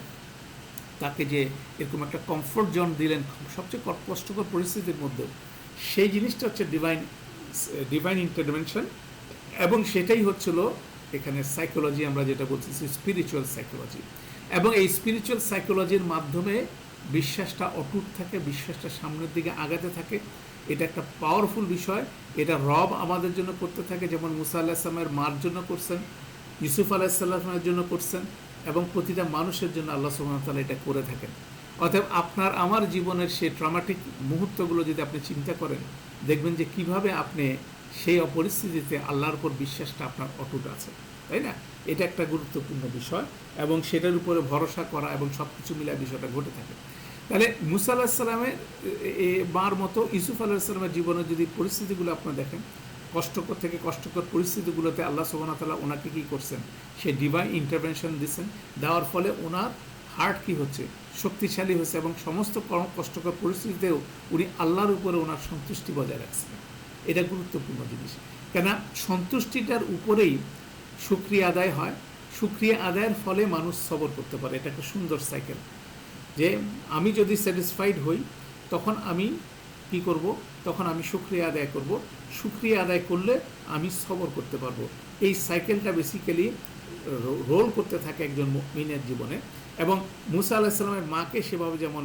তাকে যে এরকম একটা কমফোর্ট জোন দিলেন সবচেয়ে কষ্টকর পরিস্থিতির মধ্যে, সেই জিনিসটা হচ্ছে ডিভাইন ইন্টারভেনশন। এবং সেটাই হচ্ছিল এখানে সাইকোলজি, আমরা যেটা বলতেছি স্পিরিচুয়াল সাইকোলজি। এবং এই স্পিরিচুয়াল সাইকোলজির মাধ্যমে বিশ্বাসটা অটুট থাকে, বিশ্বাসটা সামনের দিকে আগাতে থাকে। এটা একটা পাওয়ারফুল বিষয়। এটা রব আমাদের জন্য করতে থাকে, যেমন মুসা আলাইহিস সালামের মার জন্য করছেন, ইউসুফ আলাইহিস সালামের জন্য করছেন, এবং প্রতিটা মানুষের জন্য আল্লাহ সুবহানাহু ওয়া তাআলা এটা করে থাকেন। অতএব আপনার আমার জীবনের সেই ট্রমাটিক মুহূর্তগুলো যদি আপনি চিন্তা করেন, দেখবেন যে কিভাবে আপনি সেই পরিস্থিতিতে আল্লাহর উপর বিশ্বাসটা আপনার অটুট আছে, তাই না? এটা একটা গুরুত্বপূর্ণ বিষয়, এবং সেটার উপরে ভরসা করা এবং সব কিছু মিলায় বিষয়টা ঘটে থাকে। তাহলে মুসা আলাইহিস সালামের মার মতো ইউসুফ আলাইহিস সালামের জীবনের যদি পরিস্থিতিগুলো আপনারা দেখেন, কষ্টকর থেকে কষ্টকর পরিস্থিতিগুলোতে আল্লাহ সুবহানাহু ওয়া তাআলা ওনাকে কী করছেন, সে ডিভাইন ইন্টারভেনশন দিচ্ছেন, দেওয়ার ফলে ওনার হার্ট কী হচ্ছে, শক্তিশালী হয়েছে এবং সমস্ত কষ্টকর পরিস্থিতিতেও উনি আল্লাহর উপরে ওনার সন্তুষ্টি বজায় রাখছিলেন। এটা গুরুত্বপূর্ণ জিনিস, কেন সন্তুষ্টিটার উপরেই শুকরিয়া আদায় হয়। শুকরিয়া আদায়ের ফলে মানুষ সবর করতে পারে। এটা একটা সুন্দর সাইকেল, যে আমি যদি স্যাটিসফাইড হই তখন আমি কি করব, তখন আমি শুকরিয়া আদায় করব, শুকরিয়া আদায় করলে আমি সবর করতে পারবো। এই সাইকেলটা বেসিক্যালি রোল করতে থাকে একজন মুমিনের জীবনে। এবং মুসা আলাইহিস সালামের মাকে সেভাবে যেমন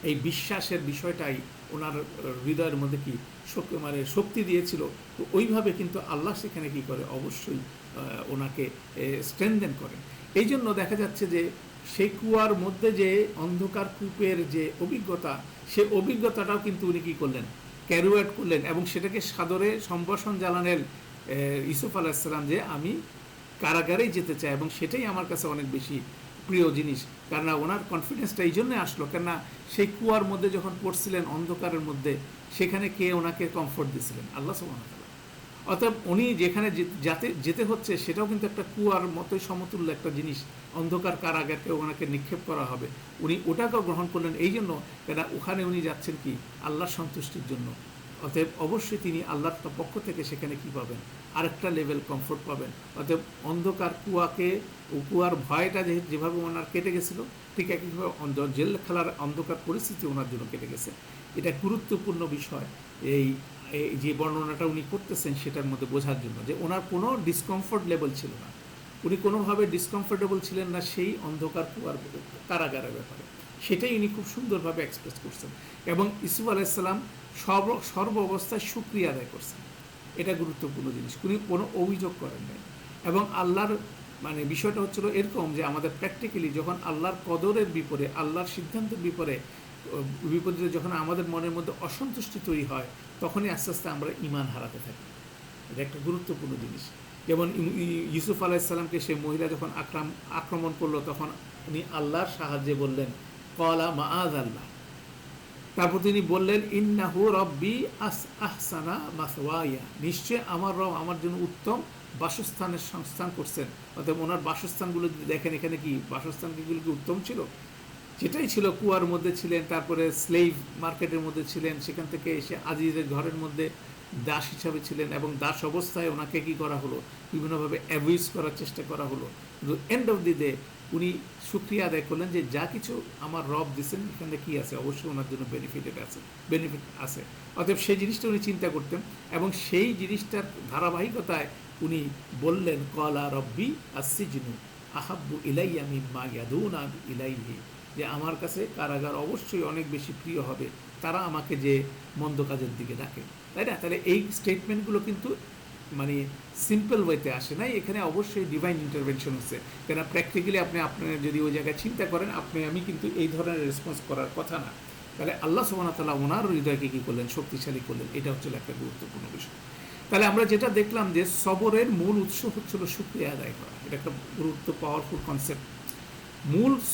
এই বিশ্বাসের বিষয়টাই ওনার হৃদয়ের মধ্যে কি শক্তি দিয়েছিল, তো ওইভাবে কিন্তু আল্লাহ সেখানে কি করে, অবশ্যই ওনাকে স্ট্রেনদেন করেন। এই জন্য দেখা যাচ্ছে যে সেই কুয়ার মধ্যে যে অন্ধকার কূপের যে অভিজ্ঞতা, সে অভিজ্ঞতাটাও কিন্তু উনি কী করলেন, ক্যারি আউট করলেন এবং সেটাকে সাদরে সম্ভাষণ জানালেন ইউসুফ আলাইহিস সালাম, যে আমি কারাগারেই যেতে চাই এবং সেটাই আমার কাছে অনেক বেশি প্রিয় জিনিস। কেননা ওনার কনফিডেন্সটা এই জন্যই আসলো, কেননা সেই কুয়ার মধ্যে যখন পড়ছিলেন অন্ধকারের মধ্যে, সেখানে কে ওনাকে কমফোর্ট দিয়েছিলেন, আল্লাহ সুবহানাহু ওয়া তাআলা। অর্থাৎ উনি যেখানে যেতে হচ্ছে সেটাও কিন্তু একটা কুয়ার মতোই সমতুল্য একটা জিনিস, অন্ধকার কারাগারকে ওনাকে নিক্ষেপ করা হবে, উনি ওটাকেও গ্রহণ করলেন। এই জন্য কেন ওখানে উনি যাচ্ছেন কি, আল্লাহর সন্তুষ্টির জন্য। অতএব অবশ্যই তিনি আল্লাহর পক্ষ থেকে সেখানে কি পাবেন, আরেকটা লেভেল কমফোর্ট পাবেন। অতএব অন্ধকার কুয়ার ভয়টা যেভাবে ওনার কেটে গেছিলো, ঠিক একইভাবে জেল খেলার অন্ধকার পরিস্থিতি ওনার জন্য কেটে গেছে। এটা গুরুত্বপূর্ণ বিষয়, এই যে বর্ণনাটা উনি করতেছেন সেটার মধ্যে বোঝার জন্য, যে ওনার কোনো ডিসকমফোর্ট লেভেল ছিল না, উনি কোনোভাবে ডিসকমফোর্টেবল ছিলেন না সেই অন্ধকার কুয়ার কারাগারের ব্যাপারে। সেটাই উনি খুব সুন্দরভাবে এক্সপ্রেস করছেন। এবং ইউসুফ আলাইহিস সালাম সর্ব অবস্থায় শুকরিয়া আদায় করছেন। এটা গুরুত্বপূর্ণ জিনিস, উনি কোনো অভিযোগ করেন নাই। এবং আল্লাহর বিষয়টা হচ্ছিল এরকম, যে আমাদের প্র্যাকটিক্যালি যখন আল্লাহর কদরের বিপরে, আল্লাহর সিদ্ধান্তের বিপরীতে যখন আমাদের মনের মধ্যে অসন্তুষ্টি তৈরি হয়, তখনই আস্তে আস্তে আমরা ঈমান হারাতে থাকি। এটা একটা গুরুত্বপূর্ণ জিনিস। যেমন ইউসুফ আলাইহিস সালামকে সেই মহিলা যখন আক্রমণ করলো, তখন উনি আল্লাহর সাহায্যে বললেন ক্বালা মাআযাল্লাহ। তারপর তিনি বললেন ইন্নাহু রব্বি আহসানা মাসওয়ায়া, নিশ্চয় আমার রব আমার জন্য উত্তম বাসস্থানের সংস্থান করছেন। অর্থাৎ ওনার বাসস্থানগুলো যদি দেখেন, এখানে কি বাসস্থানগুলো কি উত্তম ছিল, যেটাই ছিল, কুয়ার মধ্যে ছিলেন, তারপরে স্লেভ মার্কেটের মধ্যে ছিলেন, সেখান থেকে এসে আজিজের ঘরের মধ্যে দাস হিসাবে ছিলেন, এবং দাস অবস্থায় ওনাকে কী করা হলো, বিভিন্নভাবে অ্যাবিউজ করার চেষ্টা করা হলো। কিন্তু এন্ড অফ দি ডে উনি শুকরিয়া আদায় করলেন যে যা কিছু আমার রব দিচ্ছেন এখানে কী আছে, অবশ্যই ওনার জন্য বেনিফিট আছে। অতএব সেই জিনিসটা উনি চিন্তা করতেন, এবং সেই জিনিসটার ধারাবাহিকতায় উনি বললেন ক্বালা রব্বি আস-সিজনু আহাব্বু ইলাইয়া মিম্মা ইয়াদুনা ইলাইহি, যে আমার কাছে কারাগার অবশ্যই অনেক বেশি প্রিয় হবে, তারা আমাকে যে মন্দ কাজের দিকে ডাকে, তাই না? তাহলে এই স্টেটমেন্টগুলো কিন্তু সিম্পল ওয়েতে আসে নাই, এখানে অবশ্যই ডিভাইন ইন্টারভেনশন হচ্ছে। কেন প্র্যাকটিক্যালি আপনার যদি ওই জায়গায় চিন্তা করেন, আমি কিন্তু এই ধরনের রেসপন্স করার কথা না। তাহলে আল্লাহ সুবহানাহু ওয়া তাআলা ওনার হৃদয়কে কী করলেন, শক্তিশালী করলেন। এটা হচ্ছে একটা গুরুত্বপূর্ণ বিষয়। তাহলে আমরা যেটা দেখলাম যে সবরের মূল উৎস হচ্ছিল শুকরিয়া আদায় করা। এটা একটা পাওয়ারফুল কনসেপ্ট।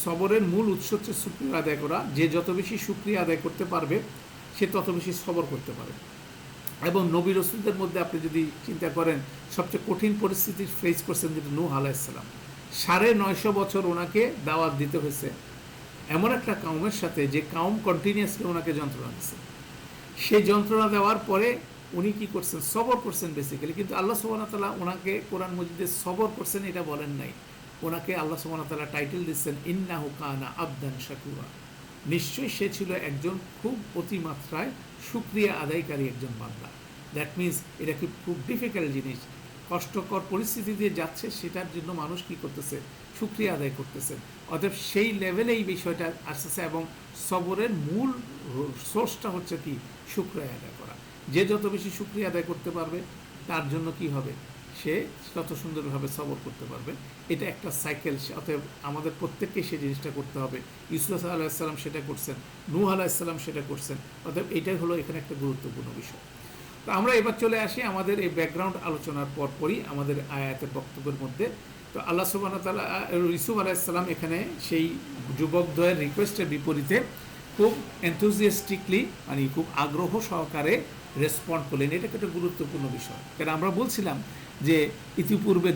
সবরের মূল উৎস হচ্ছে শুকরিয়া আদায় করা। যে যত বেশি শুকরিয়া আদায় করতে পারবে, সে তত বেশি সবর করতে পারবে। এবং নবী রাসূলদের মধ্যে আপনি যদি চিন্তা করেন, সবচেয়ে কঠিন পরিস্থিতি ফেস করছেন যেটা নূহ আলাইহিস সালাম। 950 বছর ওনাকে দাওয়াত দিতে হয়েছে এমন একটা কাউমের সাথে, যে কাউম কন্টিনিউয়াসলি ওনাকে যন্ত্রণা দিচ্ছে। সেই যন্ত্রণা দেওয়ার পরে উনি কি করছেন, সবর করছেন বেসিক্যালি। কিন্তু আল্লাহ সুবহানাহু ওয়া তাআলা ওনাকে কোরআন মজিদে সবর করছেন এটা বলেন নাই। ওনাকে আল্লাহ সুবহানাহু ওয়া তাআলা টাইটেল দিচ্ছেন ইন্নাহু কানা আবদান শাকুরা, নিশ্চয়ই সে ছিল একজন খুব অতিমাত্রায় শুকরিয়া আদায়কারী একজন বান্দা। দ্যাট মিনস এটা খুব ডিফিকাল্ট জিনিস, কষ্টকর পরিস্থিতি দিয়ে যাচ্ছে, সেটার জন্য মানুষ কি করতেছে, শুকরিয়া আদায় করতেছে। অতএব সেই লেভেলে এই বিষয়টা আসতেছে। এবং সবরের মূল সোর্সটা হচ্ছে কি, শুকরিয়া আদায় করা। যে যত বেশি শুকরিয়া আদায় করতে পারবে, তার জন্য কি হবে, সে তত সুন্দরভাবে সবর করতে পারবে। এটা একটা সাইকেল। অতএব আমাদের প্রত্যেককে সেই জিনিসটা করতে হবে। ইউসুফ আলাইহিস সালাম সেটা করছেন, নূহ আলাইহিস সালাম সেটা করছেন। অতএব এটাই হলো এখানে একটা গুরুত্বপূর্ণ বিষয়। তো আমরা এবার চলে আসি আমাদের এই ব্যাকগ্রাউন্ড আলোচনার পরপরই আমাদের আয়াতের বক্তব্যের মধ্যে। তো আল্লাহ সুবহানাহু ওয়া তাআলা ইউসুফ আলাইহিস সালাম এখানে সেই যুবকদ্বয়ের রিকোয়েস্টের বিপরীতে খুব এনথুজিয়াস্টিকলি, খুব আগ্রহ সহকারে রেসপন্ড করলেন, এটা একটা গুরুত্বপূর্ণ বিষয়। কারণ আমরা বলছিলাম যে ইতিপূর্বে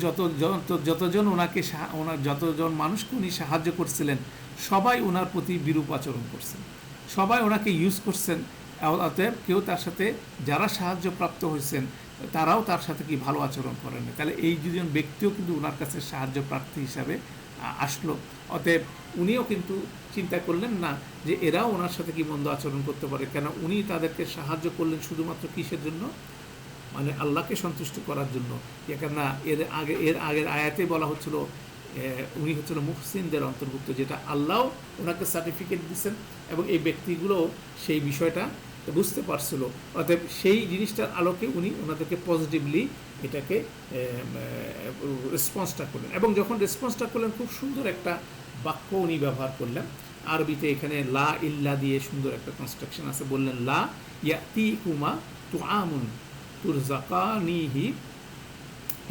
যতজন ওনাকে ওনার যতজন মানুষকে উনি সাহায্য করছিলেন সবাই ওনার প্রতি বিরূপ আচরণ করছেন, সবাই ওনাকে ইউজ করছেন। অতএব কেউ তার সাথে, যারা সাহায্যপ্রাপ্ত হয়েছেন তারাও তার সাথে কি ভালো আচরণ করেন না। তাহলে এই দুজন ব্যক্তিও কিন্তু ওনার কাছে সাহায্য প্রার্থী হিসাবে আসলো। অতএব উনিও কিন্তু চিন্তা করলেন না যে এরাও ওনার সাথে কি মন্দ আচরণ করতে পারে, কেন উনি তাদেরকে সাহায্য করলেন শুধুমাত্র কিসের জন্য, মানে আল্লাহকে সন্তুষ্ট করার জন্য। কেননা এর আগের আয়াতে বলা হচ্ছিল উনি হচ্ছিল মুহসিনদের অন্তর্ভুক্ত, যেটা আল্লাহ ওনাকে সার্টিফিকেট দিচ্ছেন এবং এই ব্যক্তিগুলো সেই বিষয়টা বুঝতে পারছিল। অতএব সেই জিনিসটার আলোকে উনি ওনাদেরকে পজিটিভলি এটাকে রেসপন্সটা করলেন। এবং যখন রেসপন্সটা করলেন খুব সুন্দর একটা বাক্য উনি ব্যবহার করলেন আরবিতে। এখানে লা ইল্লা দিয়ে সুন্দর একটা কনস্ট্রাকশন আছে। বললেন লা ইয়াতি কুমা তু আমুন তুরজাকানিহি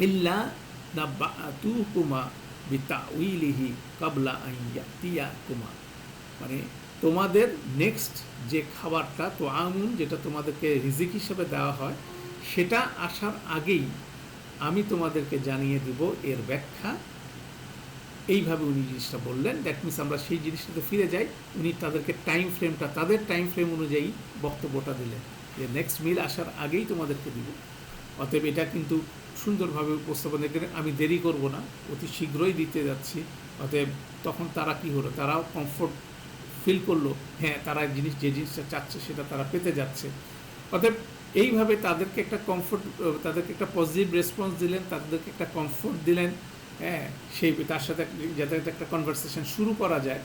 ইল্লা নাব্বাতুকুমা বিতাউইলিহি কাবলা আন ইয়াতিয়াকুমা। মানে তোমাদের নেক্সট যে খাবারটা তো আমুন, যেটা তোমাদেরকে রিজিক হিসেবে দেওয়া হয়, সেটা আসার আগেই আমি তোমাদেরকে জানিয়ে দিব এর ব্যাখ্যা। এইভাবে উনি জিনিসটা বললেন। দ্যাট মিনস আমরা সেই জিনিসটাতে ফিরে যাই। উনি তাদেরকে তাদের টাইম ফ্রেম অনুযায়ী বক্তব্যটা দিলেন যে নেক্সট মিল আসার আগেই তোমাদেরকে দিব। অতএব এটা কিন্তু সুন্দরভাবে উপস্থাপন করে, আমি দেরি করব না, অতি শীঘ্রই দিতে যাচ্ছি। অতএব তখন তারা কি হলো, তারাও কমফোর্ট ফিল করলো, হ্যাঁ তারা যে জিনিসটা চাচ্ছে সেটা তারা পেতে যাচ্ছে। অতএব এইভাবে তাদেরকে একটা তাদেরকে একটা পজিটিভ রেসপন্স দিলেন, তাদেরকে একটা কমফোর্ট দিলেন। হ্যাঁ, তার সাথে যাতে একটা কনভারসেশন শুরু করা যায়।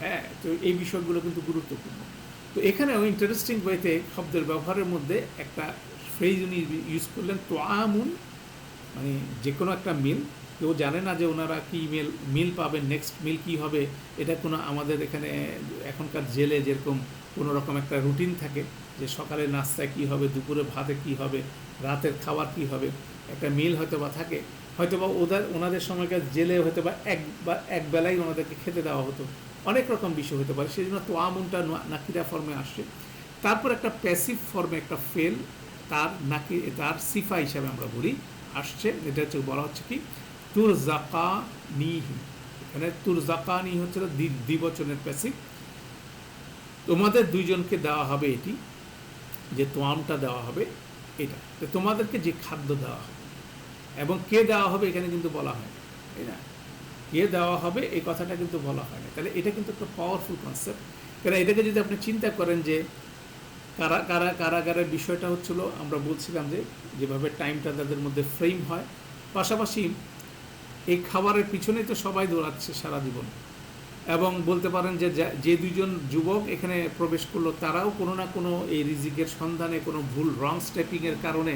হ্যাঁ, তো এই বিষয়গুলো কিন্তু গুরুত্বপূর্ণ। তো এখানেও ইন্টারেস্টিং ওয়েতে শব্দের ব্যবহারের মধ্যে একটা ফ্রেজ উনি ইউজ করলেন, তো আমুন, মানে যে কোনো একটা মিল। কেউ জানে না যে ওনারা কী মিল পাবেন, নেক্সট মিল কী হবে। এটা কোনো আমাদের এখানে এখনকার জেলে যেরকম কোনো রকম একটা রুটিন থাকে যে সকালে নাস্তায় কী হবে, দুপুরে ভাতে কী হবে, রাতের খাবার কী হবে, একটা মিল হয়তো বা থাকে। হয়তো বা ওনাদের সময়কার জেলে হয়তো বা এক বেলাই ওনাদেরকে খেতে দেওয়া হতো, অনেক রকম বিষয় হতে পারে। সেই জন্য তো আমুনটা নাকিরা ফর্মে আসছে। তারপর একটা প্যাসিভ ফর্মে একটা ফেল তার সিফা হিসাবে আমরা বলি আসছে। এটা হচ্ছে বলা হচ্ছে কি তুরজাকানিহি। এখানে তুরজাকানি হচ্ছে দ্বিবচনের প্যাসিভ। তোমাদের দুইজনকে দেওয়া হবে, এটি যে তোয়ামটা দেওয়া হবে এটা, তোমাদেরকে যে খাদ্য দেওয়া হবে এবং কে দেওয়া হবে এখানে কিন্তু বলা হয়, তাই না? কে দেওয়া হবে এই কথাটা কিন্তু বলা হয় না। তাহলে এটা কিন্তু একটা পাওয়ারফুল কনসেপ্ট। কারণ এটাকে যদি আপনি চিন্তা করেন যে কারাগারের বিষয়টা হচ্ছিল, আমরা বলছিলাম যে যেভাবে টাইমটা তাদের মধ্যে ফ্রেম হয়, পাশাপাশি এই খাবারের পিছনেই তো সবাই দৌড়াচ্ছে সারা জীবন। এবং বলতে পারেন যে দুইজন যুবক এখানে প্রবেশ করলো তারাও কোনো না কোনো এই রিজিকের সন্ধানে কোনো ভুল রং স্টেপিংয়ের কারণে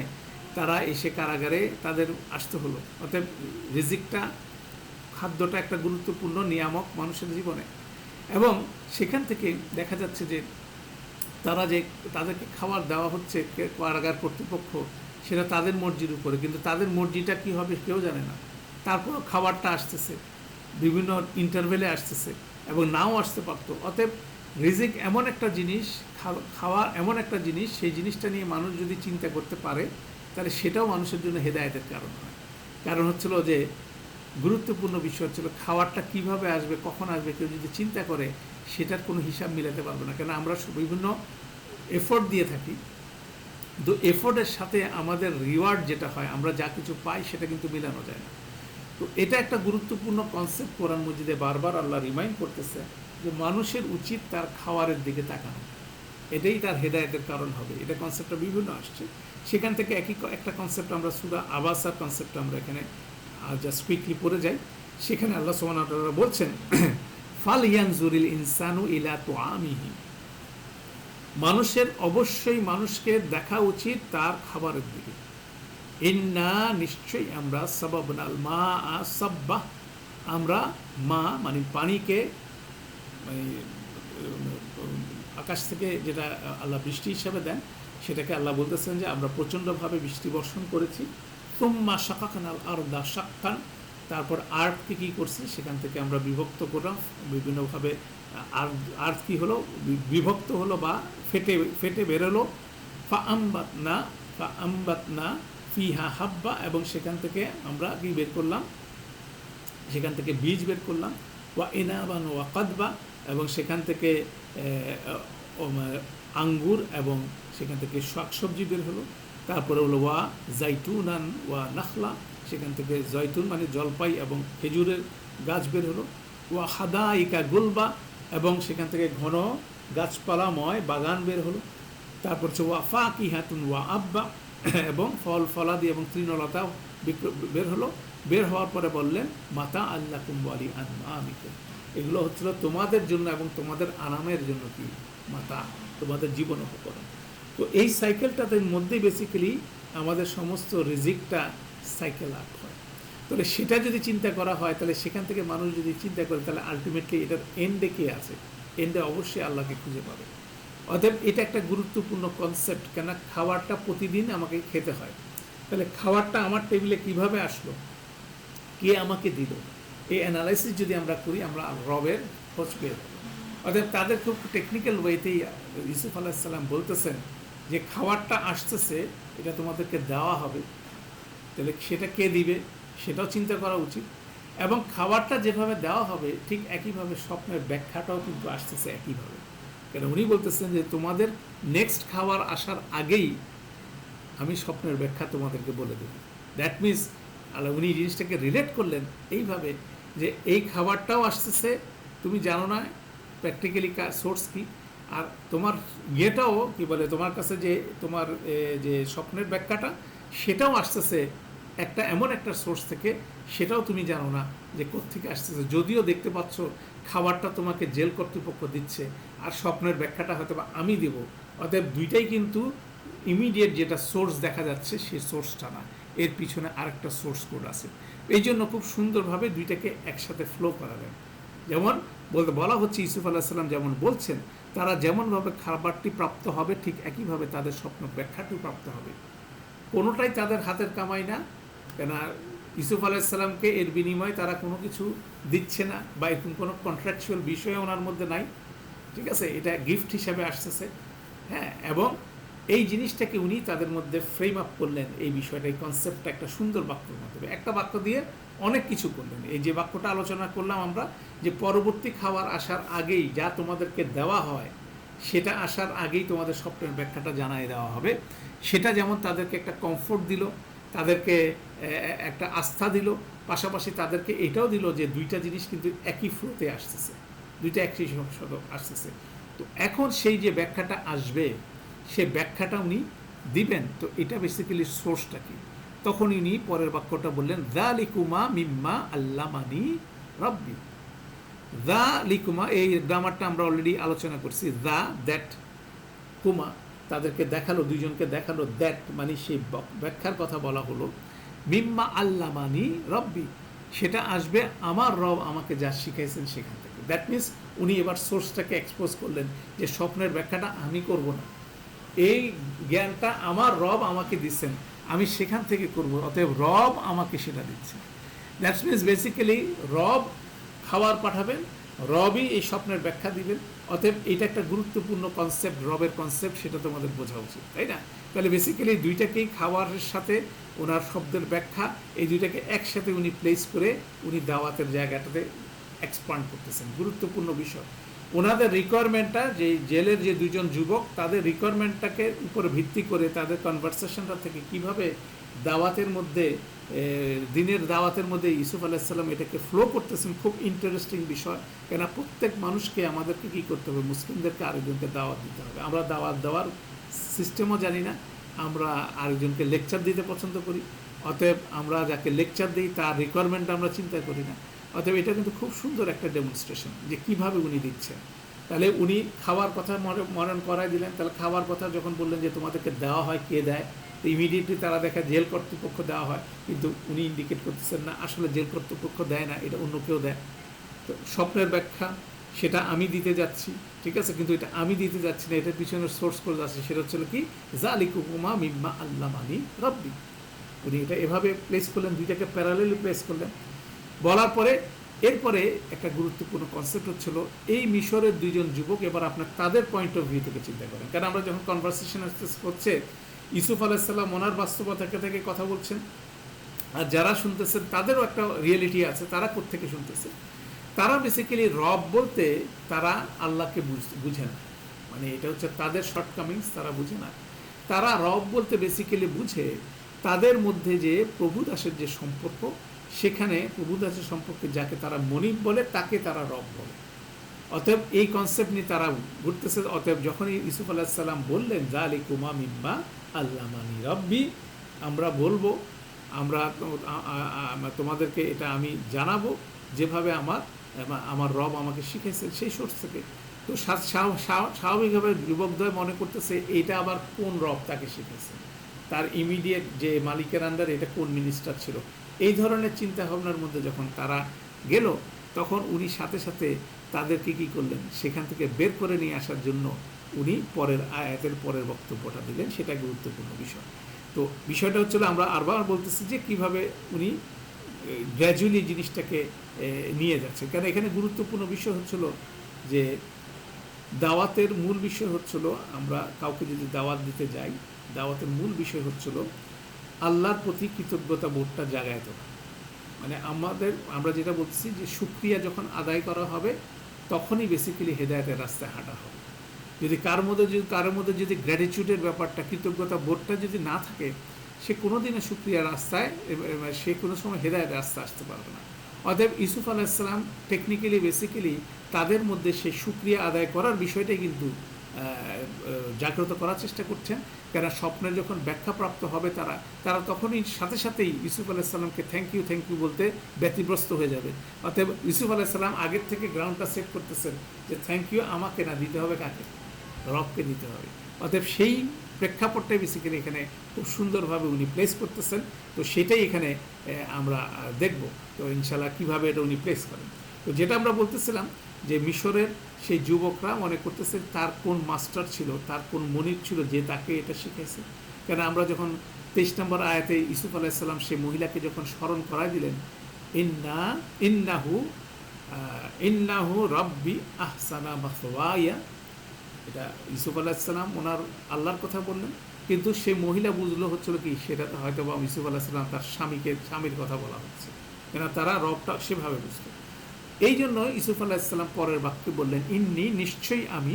তারা এসে কারাগারে তাদের আসতে হলো। অর্থাৎ রিজিকটা, খাদ্যটা একটা গুরুত্বপূর্ণ নিয়ামক মানুষের জীবনে। এবং সেখান থেকে দেখা যাচ্ছে যে তাদেরকে খাবার দেওয়া হচ্ছে কারাগার কর্তৃপক্ষ, সেটা তাদের মর্জির উপরে, কিন্তু তাদের মর্জিটা কী হবে কেউ জানে না। তারপর খাবারটা আসতেছে, বিভিন্ন ইন্টারভেলে আসতেছে এবং নাও আসতে পারত। অতএব রিজিক এমন একটা জিনিস, খাওয়া এমন একটা জিনিস, সেই জিনিসটা নিয়ে মানুষ যদি চিন্তা করতে পারে তাহলে সেটাও মানুষের জন্য হেদায়েতের কারণ হয়। কারণ হচ্ছিল যে গুরুত্বপূর্ণ বিষয় হচ্ছিল খাবারটা কিভাবে আসবে, কখন আসবে, কেউ যদি চিন্তা করে সেটার কোনো হিসাব মিলাতে পারবে না। কেন আমরা বিভিন্ন এফোর্ট দিয়ে থাকি, তো এফোর্টের সাথে আমাদের রিওয়ার্ড যেটা হয়, আমরা যা কিছু পাই সেটা কিন্তু মিলানো যায় না। তো এটা একটা গুরুত্বপূর্ণ কনসেপ্ট কোরআন মজিদে বারবার আল্লাহ রিমাইন্ড করতেছে যে মানুষের উচিত তার খাওয়ারের দিকে তাকানো, এটাই তার হেদায়েতের কারণ হবে। এটা কনসেপ্টটা বিভিন্ন আসছে। সেখান থেকে একটা কনসেপ্ট আমরা সূরা আবাসার কনসেপ্ট আমরা এখানে জাস্ট কুইকলি পড়ে যাই। সেখানে আল্লাহ সুবহানাহু ওয়া তাআলা বলছেন, ফাল ইয়ানজুরিল ইনসানু ইলা তুআমিহি, মানুষের অবশ্যই মানুষকে দেখা উচিত তার খাবারের দিকে। ইন্না, নিশ্চয়ই আমরা, সাবাবনাল মা সাব্বা, আমরা মা মানে পানিকে, মানে আকাশ থেকে যেটা আল্লাহ বৃষ্টি হিসাবে দেন সেটাকে আল্লাহ বলতেছেন যে আমরা প্রচণ্ডভাবে বৃষ্টি বর্ষণ করেছি। তুম্মা শাকাকনাল আরদা শাক্কান, তারপর আর্থকে কী করছি, সেখান থেকে আমরা বিভক্ত করলাম বিভিন্নভাবে। আর্থ কী হলো, বিভক্ত হলো বা ফেটে বেরোলো। ফাআম্বাতনা ফাআম্বাতনা ফিহা হাব্বা, এবং সেখান থেকে আমরা কি বের করলাম, সেখান থেকে বীজ বের করলাম। ওয়া ইনাবান ওয়া কাদবা, এবং সেখান থেকে আঙ্গুর এবং সেখান থেকে শাকসবজি বের হলো। তারপরে হলো ওয়া জাইতুনান ওয়া নাখলা, সেখান থেকে জয়তুন মানে জলপাই এবং খেজুরের গাছ বের হলো। ওয়া হাদাইকা গুলবা, এবং সেখান থেকে ঘন গাছপালাময় বাগান বের হলো। তারপর হচ্ছে ওয়া ফাকিহাতুন ওয়া আব্বা, এবং ফল ফলাদি এবং তৃণলতাও বের হলো। বের হওয়ার পরে বললেন মাতা আল্লাকুম ওয়ালি আনআমিকুম, এগুলো হচ্ছিল তোমাদের জন্য এবং তোমাদের আরামের জন্য কি মাতা, তোমাদের জীবন উপকরণ। তো এই সাইকেলটার মধ্যে বেসিক্যালি আমাদের সমস্ত রিজিকটা সাইকেল আপ হয়। তাহলে সেটা যদি চিন্তা করা হয়, তাহলে সেখান থেকে মানুষ যদি চিন্তা করে, তাহলে আলটিমেটলি এটার এন্ডে কে আছে? এন্ডে অবশ্যই আল্লাহকে খুঁজে পাবে। অতএব এটা একটা গুরুত্বপূর্ণ কনসেপ্ট, কেন খাবারটা প্রতিদিন আমাকে খেতে হয়। তাহলে খাবারটা আমার টেবিলে কিভাবে আসলো, কে আমাকে দিল, এই অ্যানালাইসিস যদি আমরা করি, আমরা রবের খোঁজ পেয়ে যাবো। অর্থাৎ তাদের খুব টেকনিক্যাল ওয়েতেই ইউসুফ আলাইসাল্লাম বলতেছেন যে খাবারটা আসতেছে, এটা তোমাদেরকে দেওয়া হবে, তাহলে সেটা কে দিবে সেটাও চিন্তা করা উচিত। এবং খাবারটা যেভাবে দেওয়া হবে ঠিক একইভাবে স্বপ্নের ব্যাখ্যাটাও কিন্তু আসতেছে একইভাবে। কেন উনি বলতেছেন যে তোমাদের নেক্সট খাবার আসার আগেই আমি স্বপ্নের ব্যাখ্যা তোমাদেরকে বলে দেব। দ্যাট মিনস উনি জিনিসটাকে রিলেট করলেন এইভাবে যে এই খাবারটাও আসতেছে, তুমি জানো না প্র্যাকটিক্যালি সোর্স কী, আর তোমার ইয়েটাও কী বলে, তোমার কাছে যে তোমার যে স্বপ্নের ব্যাখ্যাটা সেটাও আসতেছে একটা এমন একটা সোর্স থেকে, সেটাও তুমি জানো না যে কোত্থেকে আসতেছে। যদিও দেখতে পাচ্ছ খাবারটা তোমাকে জেল কর্তৃপক্ষ দিচ্ছে আর স্বপ্নের ব্যাখ্যাটা হয়তো বা আমি দেব, অতএব দুইটাই কিন্তু ইমিডিয়েট যেটা সোর্স দেখা যাচ্ছে সেই সোর্সটা না, এর পিছনে আরেকটা সোর্স কোড আছে। এই জন্য খুব সুন্দরভাবে দুইটাকে একসাথে ফ্লো করা যায়। যেমন বলা হচ্ছে ইউসুফ আলাইসাল্লাম যেমন বলছেন, তারা যেমনভাবে খাবারটি প্রাপ্ত হবে ঠিক একইভাবে তাদের স্বপ্ন ব্যাখ্যাটিও প্রাপ্ত হবে। কোনোটাই তাদের হাতের কামাই না, কেন ইউসুফ আলাইসাল্লামকে এর বিনিময়ে তারা কোনো কিছু দিচ্ছে না, বা এরকম কোনো কন্ট্রাকচুয়াল বিষয় ওনার মধ্যে নাই, ঠিক আছে, এটা গিফট হিসাবে আসতেছে। হ্যাঁ, এবং এই জিনিসটাকে উনি তাদের মধ্যে ফ্রেম আপ করলেন, এই বিষয়টা, এই কনসেপ্টটা একটা সুন্দর বাক্যের মাধ্যমে, একটা বাক্য দিয়ে অনেক কিছু করলেন। এই যে বাক্যটা আলোচনা করলাম আমরা, যে পরবর্তী খাবার আসার আগেই যা তোমাদেরকে দেওয়া হয় সেটা আসার আগেই তোমাদের স্বপ্নের ব্যাখ্যাটা জানাই দেওয়া হবে। সেটা যেমন তাদেরকে একটা কমফোর্ট দিল, তাদেরকে একটা আস্থা দিল, পাশাপাশি তাদেরকে এটাও দিল যে দুইটা জিনিস কিন্তু একই ফ্লোতে আসতেছে, দুইটা একই আসতেছে। তো এখন সেই যে ব্যাখ্যাটা আসবে সে ব্যাখ্যাটা উনি দিবেন। তো এটা বেসিক্যালি সোর্সটা কি, তখন উনি পরের বাক্যটা বললেন যালিকুমা মিম্মা আল্লামানি রাব্বি। যালিকুমা, এই গ্রামারটা আমরা অলরেডি আলোচনা করছি। দ্যাট কুমা, তাদেরকে দেখালো, দুইজনকে দেখালো, দ্যাট মানে সেই ব্যাখ্যার কথা বলা হলো, মিম্মা আল্লামানি রব্বি, সেটা আসবে আমার রব আমাকে যা শিখাইছেন সেখান থেকে। দ্যাট মিনস উনি এবার সোর্সটাকে এক্সপোজ করলেন যে স্বপ্নের ব্যাখ্যাটা আমি করব না, এই জ্ঞানটা আমার রব আমাকে দিচ্ছেন, আমি সেখান থেকে করব, অতএব রব আমাকে সেটা দিচ্ছেন। দ্যাট মিনস বেসিক্যালি রব খাবার পাঠাবেন, রবই এই স্বপ্নের ব্যাখ্যা দিবেন। অতএব এটা একটা গুরুত্বপূর্ণ কনসেপ্ট, রবের কনসেপ্ট, সেটা তোমাদের বোঝা উচিত, তাই না? তাহলে বেসিক্যালি দুইটাকেই খাবারের সাথে ওনার শব্দের ব্যাখ্যা, এই দুইটাকে একসাথে উনি প্লেস করে উনি দাওয়াতের জায়গাটাতে এক্সপান্ড করতেছেন। গুরুত্বপূর্ণ বিষয়, ওনাদের রিকোয়ারমেন্টটা, যে জেলের যে দুজন যুবক, তাদের রিকোয়ারমেন্টটাকে উপরে ভিত্তি করে তাদের কনভারসেশনটা থেকে কিভাবে দাওয়াতের মধ্যে, দিনের দাওয়াতের মধ্যে ইউসুফ আলাইসাল্লাম এটাকে ফ্লো করতেছেন, খুব ইন্টারেস্টিং বিষয়। কেন প্রত্যেক মানুষকে আমাদেরকে কী করতে হবে, মুসলিমদেরকে আরেকজনকে দাওয়াত দিতে হবে। আমরা দাওয়াত দেওয়ার সিস্টেমও জানি না, আমরা আরেকজনকে লেকচার দিতে পছন্দ করি, অতএব আমরা যাকে লেকচার দিই তার রিকোয়ারমেন্ট আমরা চিন্তা করি না। অতএব এটা কিন্তু খুব সুন্দর একটা ডেমনস্ট্রেশন যে কীভাবে উনি দিচ্ছেন। তাহলে উনি খাওয়ার কথা মরণ করাই দিলেন। তাহলে খাওয়ার কথা যখন বললেন যে তোমাদেরকে দেওয়া হয়, কে দেয়, তো ইমিডিয়েটলি তারা দেখা জেল কর্তৃপক্ষ দেওয়া হয়, কিন্তু উনি ইন্ডিকেট করতেছেন না আসলে জেল কর্তৃপক্ষ দেয় না, এটা অন্য কেউ দেয়। তো স্বপ্নের ব্যাখ্যা সেটা আমি দিতে যাচ্ছি, ঠিক আছে, কিন্তু এটা আমি দিতে যাচ্ছি না, এটার পিছনের সোর্স করে যাচ্ছে, সেটা হচ্ছে কি যালিকুমা মিম্মা আল্লামানি রাব্বি। উনি এটা এভাবে প্লেস করলেন, দুইটাকে প্যারালেলি প্লেস করলেন। বলার পরে এরপরে একটা গুরুত্বপূর্ণ কনসেপ্ট হচ্ছিল এই মিশরের দুইজন যুবক, এবার আপনার তাদের পয়েন্ট অফ ভিউ থেকে চিন্তা করেন। কারণ আমরা যখন কনভারসেশন হচ্ছে, ইউসুফ আলাইসাল্লাম ওনার বাস্তবতা থেকে কথা বলছেন, আর যারা শুনতেছেন তাদেরও একটা রিয়েলিটি আছে, তারা কোত্থেকে শুনতেছে। তারা বেসিক্যালি রব বলতে তারা আল্লাহকে বুঝে না, মানে এটা হচ্ছে তাদের শর্টকামিংস, তারা বুঝে না। তারা রব বলতে বেসিক্যালি বুঝে তাদের মধ্যে যে প্রভু দাসের যে সম্পর্ক, সেখানে প্রভু দাসের সম্পর্কে যাকে তারা মনিব বলে তাকে তারা রব বলে। অতএব এই কনসেপ্ট নিয়ে তারা ঘুরতেছে। অতএব যখনই ইউসুফ আলাইসাল্লাম বললেন জালিকুমা মিম্মা আল্লামানি রব্বি, আমরা বলবো, আমরা তোমাদেরকে এটা আমি জানাবো যেভাবে আমার রব আমাকে শিখেছে সেই সোর্স থেকে। তো স্বাভাবিকভাবে যুবকদ্বয় মনে করতেছে এইটা আবার কোন রব তাকে শিখেছে, তার ইমিডিয়েট যে মালিকের আন্ডারে এটা কোন মিনিস্টার ছিল। এই ধরনের চিন্তা ভাবনার মধ্যে যখন তারা গেল, তখন উনি সাথে সাথে তাদেরকে কী করলেন, সেখান থেকে বের করে নিয়ে আসার জন্য উনি পরের আয়াতের পরের বক্তব্যটা দিলেন। সেটা গুরুত্বপূর্ণ বিষয়। তো বিষয়টা হচ্ছিল, আমরা আরবার বলতেছি যে কীভাবে উনি গ্র্যাজুয়ালি জিনিসটাকে নিয়ে যাচ্ছে। কারণ এখানে গুরুত্বপূর্ণ বিষয় হচ্ছিল যে দাওয়াতের মূল বিষয় হচ্ছিল, আমরা কাউকে যদি দাওয়াত দিতে যাই, দাওয়াতের মূল বিষয় হচ্ছিল আল্লাহর প্রতি কৃতজ্ঞতা বোধটা জাগায় তোলা। মানে আমরা যেটা বলছি যে শুকরিয়া যখন আদায় করা হবে, তখনই বেসিক্যালি হেদায়েতের রাস্তায় হাঁটা হবে। যদি কারোর মধ্যে যদি গ্র্যাটিটিউডের ব্যাপারটা, কৃতজ্ঞতা বোধটা যদি না থাকে, সে কোনোদিনও শুকরিয়ার রাস্তায়, সে কোনো সময় হেদায়েতের রাস্তায় আসতে পারবে না। অতএব ইউসুফ আলাইসাল্লাম টেকনিক্যালি বেসিক্যালি তাদের মধ্যে সে শুকরিয়া আদায় করার বিষয়টাই কিন্তু জাগ্রত করার চেষ্টা করছেন। কেন স্বপ্নের যখন ব্যাখ্যাপ্রাপ্ত হবে তারা তখনই সাথে সাথেই ইউসুফ আলাইসাল্লামকে থ্যাংক ইউ বলতে ব্যতিব্যস্ত হয়ে যাবে। অতএব ইউসুফ আলাইসাল্লাম আগের থেকে গ্রাউন্ডটা সেট করতেছেন যে থ্যাংক ইউ আমাকে না, দিতে হবে কাকে, রবকে দিতে হবে। অতএব সেই প্রেক্ষাপটটাই বেসিক্যালি এখানে খুব সুন্দরভাবে উনি প্লেস করতেছেন। তো সেটাই এখানে আমরা দেখব। তো ইনশাল্লাহ কীভাবে এটা উনি প্লেস করেন। তো যেটা আমরা বলতেছিলাম যে মিশরের সেই যুবকরা মনে করতেছে তার কোন মাস্টার ছিল, তার কোন মনিব ছিল যে তাকে এটা শিখেছে। কেন আমরা যখন 23 নম্বর আয়াতে ইউসুফ আলাইসাল্লাম সেই মহিলাকে যখন স্মরণ করাই দিলেন, ইন্নাহু রব্বি আহসানা মাসওয়ায়া, এটা ইউসুফ আলাইসাল্লাম ওনার আল্লাহর কথা বললেন, কিন্তু সেই মহিলা বুঝলো হচ্ছিল কি, সেটা হয়তো বা ইউসুফ আলাইসাল্লাম তার স্বামীর কথা বলা হচ্ছে, কেন তারা রবটা সেভাবে বুঝতো। এই জন্য ইউসুফ আলাইসাল্লাম পরের বাক্যে বললেন, ইন্নি নিশ্চয়ই আমি,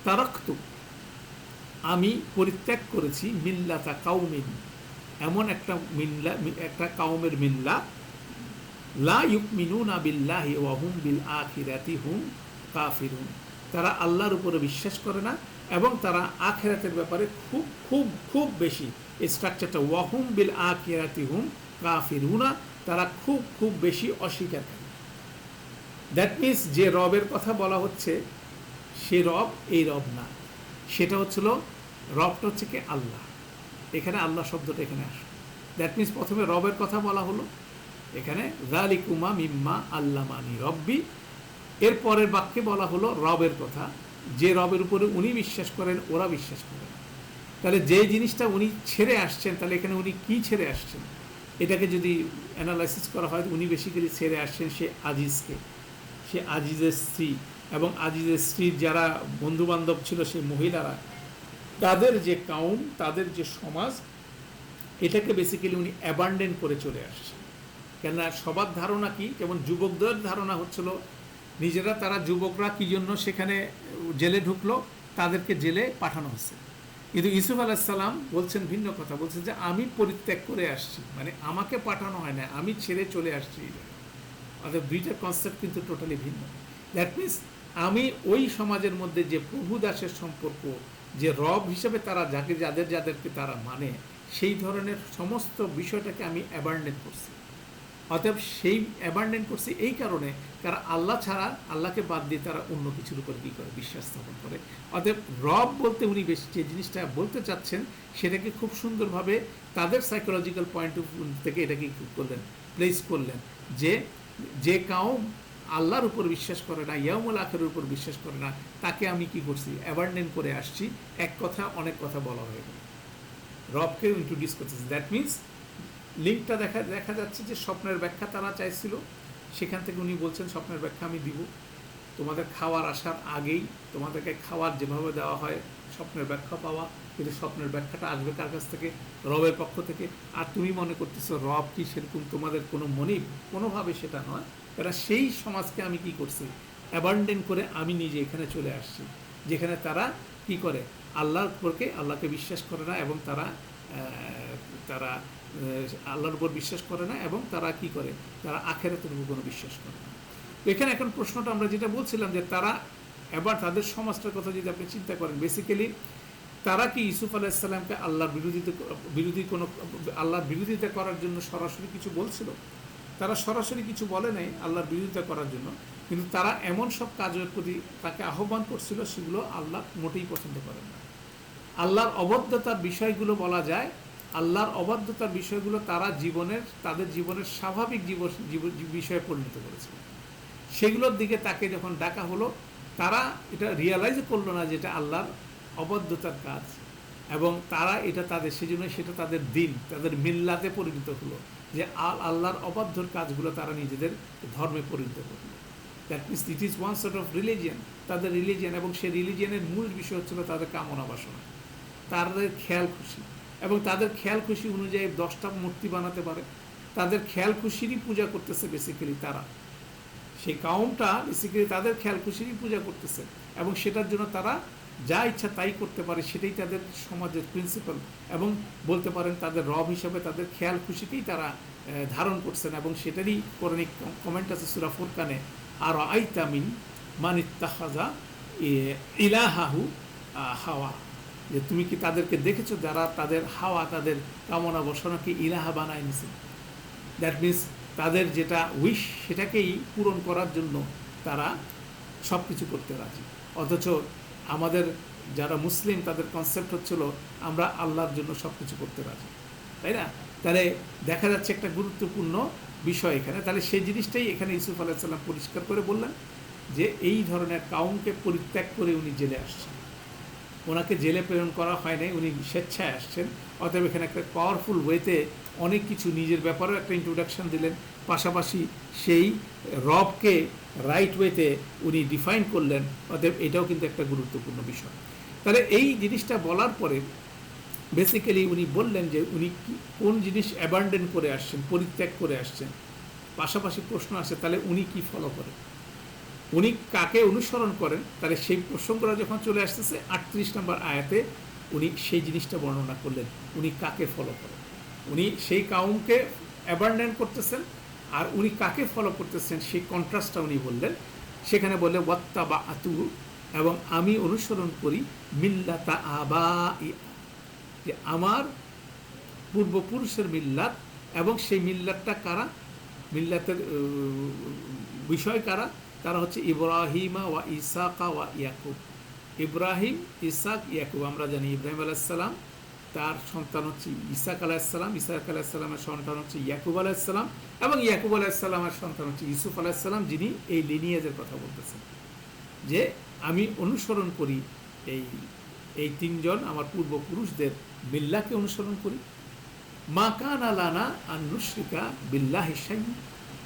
তারাক্তু আমি পরিত্যাগ করেছি, মিল্লাতা কাউমিন এমন একটা কাউমের মিল্লা, লা ইউমিনুনা বিল্লাহি ওয়া হুম বিল আখিরাতি হুম কাফিরুন, তারা আল্লাহর উপরে বিশ্বাস করে না এবং তারা আখিরাতের ব্যাপারে খুব খুব খুব বেশি, এই স্ট্রাকচারটা ওয়া হুম বিল আখিরাতি হুম কাফিরুনা, তারা খুব খুব বেশি অস্বীকার করে। দ্যাট মিনস যে রবের কথা বলা হচ্ছে সে রব এই রব না, সেটা হচ্ছিল রবটা হচ্ছে কি আল্লাহ। এখানে আল্লাহ শব্দটা এখানে আসে। দ্যাট মিনস প্রথমে রবের কথা বলা হলো, এখানে যালিকুমা মিম্মা আল্লামানি রব্বি, এর পরের বাক্যে বলা হলো রবের কথা, যে রবের উপরে উনি বিশ্বাস করেন ওরা বিশ্বাস করেন। তাহলে যে জিনিসটা উনি ছেড়ে আসছেন, তাহলে এখানে উনি কি ছেড়ে আসছেন, এটাকে যদি অ্যানালাইসিস করা হয়, উনি বেসিক্যালি ছেড়ে আসছেন সে আজিজকে, সে আজিজের স্ত্রী এবং আজিজের স্ত্রীর যারা বন্ধুবান্ধব ছিল সেই মহিলারা, তাদের যে কাউম, তাদের যে সমাজ, এটাকে বেসিক্যালি উনি অ্যাবান্ডেন করে চলে আসছেন। কেননা সবার ধারণা কি, যেমন যুবকদের ধারণা হচ্ছিল নিজেরা, তারা যুবকরা কী জন্য সেখানে জেলে ঢুকলো, তাদেরকে জেলে পাঠানো হচ্ছে। কিন্তু ইউসুফ আলাইসাল্লাম বলছেন ভিন্ন কথা, বলছেন যে আমি পরিত্যাগ করে আসছি, মানে আমাকে পাঠানো হয় না, আমি ছেড়ে চলে আসছি। অর্থাৎ দুইটা কনসেপ্ট কিন্তু টোটালি ভিন্ন। দ্যাট মিনস আমি ওই সমাজের মধ্যে যে প্রভু দাসের সম্পর্ক, যে রব হিসেবে তারা যাদেরকে তারা মানে, সেই ধরনের সমস্ত বিষয়টাকে আমি অ্যাবান্ডেন করছি। অতএব সেই অ্যাবান্ডেন করছি এই কারণে, তারা আল্লাহ ছাড়া, আল্লাহকে বাদ দিয়ে তারা অন্য কিছুর উপর কী করে, বিশ্বাস স্থাপন করে। অতএব রব বলতে উনি বেশি যে জিনিসটা বলতে চাচ্ছেন, সেটাকে খুব সুন্দরভাবে তাদের সাইকোলজিক্যাল পয়েন্ট অফ ভিউ থেকে এটাকে কী করলেন, প্লেস করলেন, যে কাউম আল্লাহর উপর বিশ্বাস করে না, ইয়াউমুল আখিরের উপর বিশ্বাস করে না, তাকে আমি কি করছি, অ্যাবান্ডেন করে আসছি। এক কথা অনেক কথা বলা হয়ে গেল, রবকে ইন্ট্রোডিউস করতেছে। দ্যাট মিনস লিঙ্কটা দেখা যাচ্ছে যে স্বপ্নের ব্যাখ্যা তারা চাইছিল, সেখান থেকে উনি বলছেন স্বপ্নের ব্যাখ্যা আমি দিব, তোমাদের খাওয়ার আসার আগেই তোমাদেরকে খাওয়ার যেভাবে দেওয়া হয় স্বপ্নের ব্যাখ্যা পাওয়া, কিন্তু স্বপ্নের ব্যাখ্যাটা আসবে কার কাছ থেকে? রবের পক্ষ থেকে। আর তুমি মনে করতেছো রব কি সেরকম তোমাদের কোনো মনিব? কোনোভাবে সেটা নয়। এরা সেই সমাজকে আমি কি করছি, অ্যাবান্ডেন করে আমি নিজে এখানে চলে আসছি, যেখানে তারা কি করে, আল্লাহর উপরকে আল্লাহকে বিশ্বাস করে না, এবং তারা তারা আল্লাহর উপর বিশ্বাস করে না, এবং তারা কি করে, তারা আখেরাতের উপর কোনো বিশ্বাস করে না। এখানে এখন প্রশ্নটা আমরা যেটা বলছিলাম যে তারা এবার তাদের সমাজটার কথা যদি আপনি চিন্তা করেন, বেসিক্যালি তারা কি ইউসুফ আলাইসাল্লামকে আল্লাহর বিরোধিতা করার জন্য সরাসরি কিছু বলছিল? তারা সরাসরি কিছু বলে নাই আল্লাহর বিরোধিতা করার জন্য, কিন্তু তারা এমন সব কাজের প্রতি তাকে আহ্বান করছিল সেগুলো আল্লাহ মোটেই পছন্দ করেন না। আল্লাহর অবাধ্যতার বিষয়গুলো বলা যায়, আল্লাহর অবাধ্যতার বিষয়গুলো তারা তাদের জীবনের স্বাভাবিক বিষয়ে পরিণত করেছিল। সেগুলোর দিকে তাকে যখন ডাকা হলো, তারা এটা রিয়ালাইজ করলো না যে এটা আল্লাহর অবাধ্যতার কাজ, এবং তারা এটা তাদের সেজন্য সেটা তাদের দিন, তাদের মিল্লাতে পরিণত হলো, যে আল্লাহর অবাধ্যর কাজগুলো তারা নিজেদের ধর্মে পরিণত করলো। That means it is one sort of religion, তাদের রিলিজিয়ান, এবং সেই রিলিজিয়ানের মূল বিষয় হচ্ছিল তাদের কামনা বাসনা, তাদের খেয়াল খুশি, এবং তাদের খেয়াল খুশি অনুযায়ী 10টা মূর্তি বানাতে পারে, তাদের খেয়াল খুশিরই পূজা করতেছে বেসিক্যালি তারা, সেই কাউমটা বেসিক্যালি তাদের খেয়াল খুশিরই পূজা করতেছে, এবং সেটার জন্য তারা যা ইচ্ছা তাই করতে পারে, সেটাই তাদের সমাজের প্রিন্সিপাল, এবং বলতে পারেন তাদের রব হিসাবে তাদের খেয়াল খুশিকেই তারা ধারণ করছেন। এবং সেটারই পৌরাণিক কমেন্ট আছে সূরা ফুরকানে, আর আইতামিন মানিত্তাখাযা ইলাহাহু হাওয়া, যে তুমি কি তাদেরকে দেখেছো যারা তাদের হাওয়া, তাদের কামনা বাসনাকে ইলাহা বানায় নিছে। দ্যাট মিনস তাদের যেটা উইশ সেটাকেই পূরণ করার জন্য তারা সব কিছু করতে রাজি। অথচ আমাদের যারা মুসলিম তাদের কনসেপ্ট হচ্ছিল আমরা আল্লাহর জন্য সব কিছু করতে রাজি, তাই না? তাহলে দেখা যাচ্ছে একটা গুরুত্বপূর্ণ বিষয় এখানে। তাহলে সেই জিনিসটাই এখানে ইউসুফ আলাইহিসসালাম পরিষ্কার করে বললেন যে এই ধরনের কাউমকে পরিত্যাগ করে উনি জেলে আসছেন, ওনাকে জেলে প্রেরণ করা হয় নাই, উনি স্বেচ্ছায় আসছেন। অতএব এখানে একটা পাওয়ারফুল ওয়েতে অনেক কিছু নিজের ব্যাপারেও একটা ইন্ট্রোডাকশন দিলেন, পাশাপাশি সেই রবকে রাইট ওয়েতে উনি ডিফাইন করলেন। অতএব এটাও কিন্তু একটা গুরুত্বপূর্ণ বিষয়। তাহলে এই জিনিসটা বলার পরে বেসিক্যালি উনি বললেন যে উনি কোন জিনিস অ্যাবান্ডেন করে আসছেন, পরিত্যাগ করে আসছেন। পাশাপাশি প্রশ্ন আসে তাহলে উনি কি ফলো করেন, উনি কাকে অনুসরণ করেন। তাহলে সেই প্রসঙ্গটা যখন চলে আসতেছে 38 নম্বর আয়াতে উনি সেই জিনিসটা বর্ণনা করলেন, উনি কাকে ফলো করেন। উনি সেই কাউমকে অ্যাবান্ডেন করতেছেন, আর উনি কাকে ফলো করতেছেন সেই কন্ট্রাস্টটা উনি বললেন। সেখানে বললে ওয়াত্তাবা আতু, এবং আমি অনুসরণ করি মিল্লাতা আবা, যে আমার পূর্বপুরুষের মিল্লাত, এবং সেই মিল্লাতটা কারা, মিল্লাতের বিষয় কারা, তারা হচ্ছে ইব্রাহিমা ওয়া ইসাকা ওয়া ইয়াকুব। ইব্রাহিম, ইসাক, ইয়াকুব। আমরা জানি ইব্রাহিম আলাইসাল্লাম, তার সন্তান হচ্ছে ইসাক আলাইসাল্লাম, ইসাক আলাইসাল্লামের সন্তান হচ্ছে ইয়াকুব আলাইসাল্লাম, এবং ইয়াকুব আলাইসাল্লামের সন্তান হচ্ছে ইউসুফ আলাইসাল্লাম, যিনি এই লিনিয়েজের কথা বলতেছেন, যে আমি অনুসরণ করি এই তিনজন আমার পূর্বপুরুষদের বিল্লাহকে অনুসরণ করি। মা কান আলানা আন নুশরিকা বিল্লাহি শাইআন,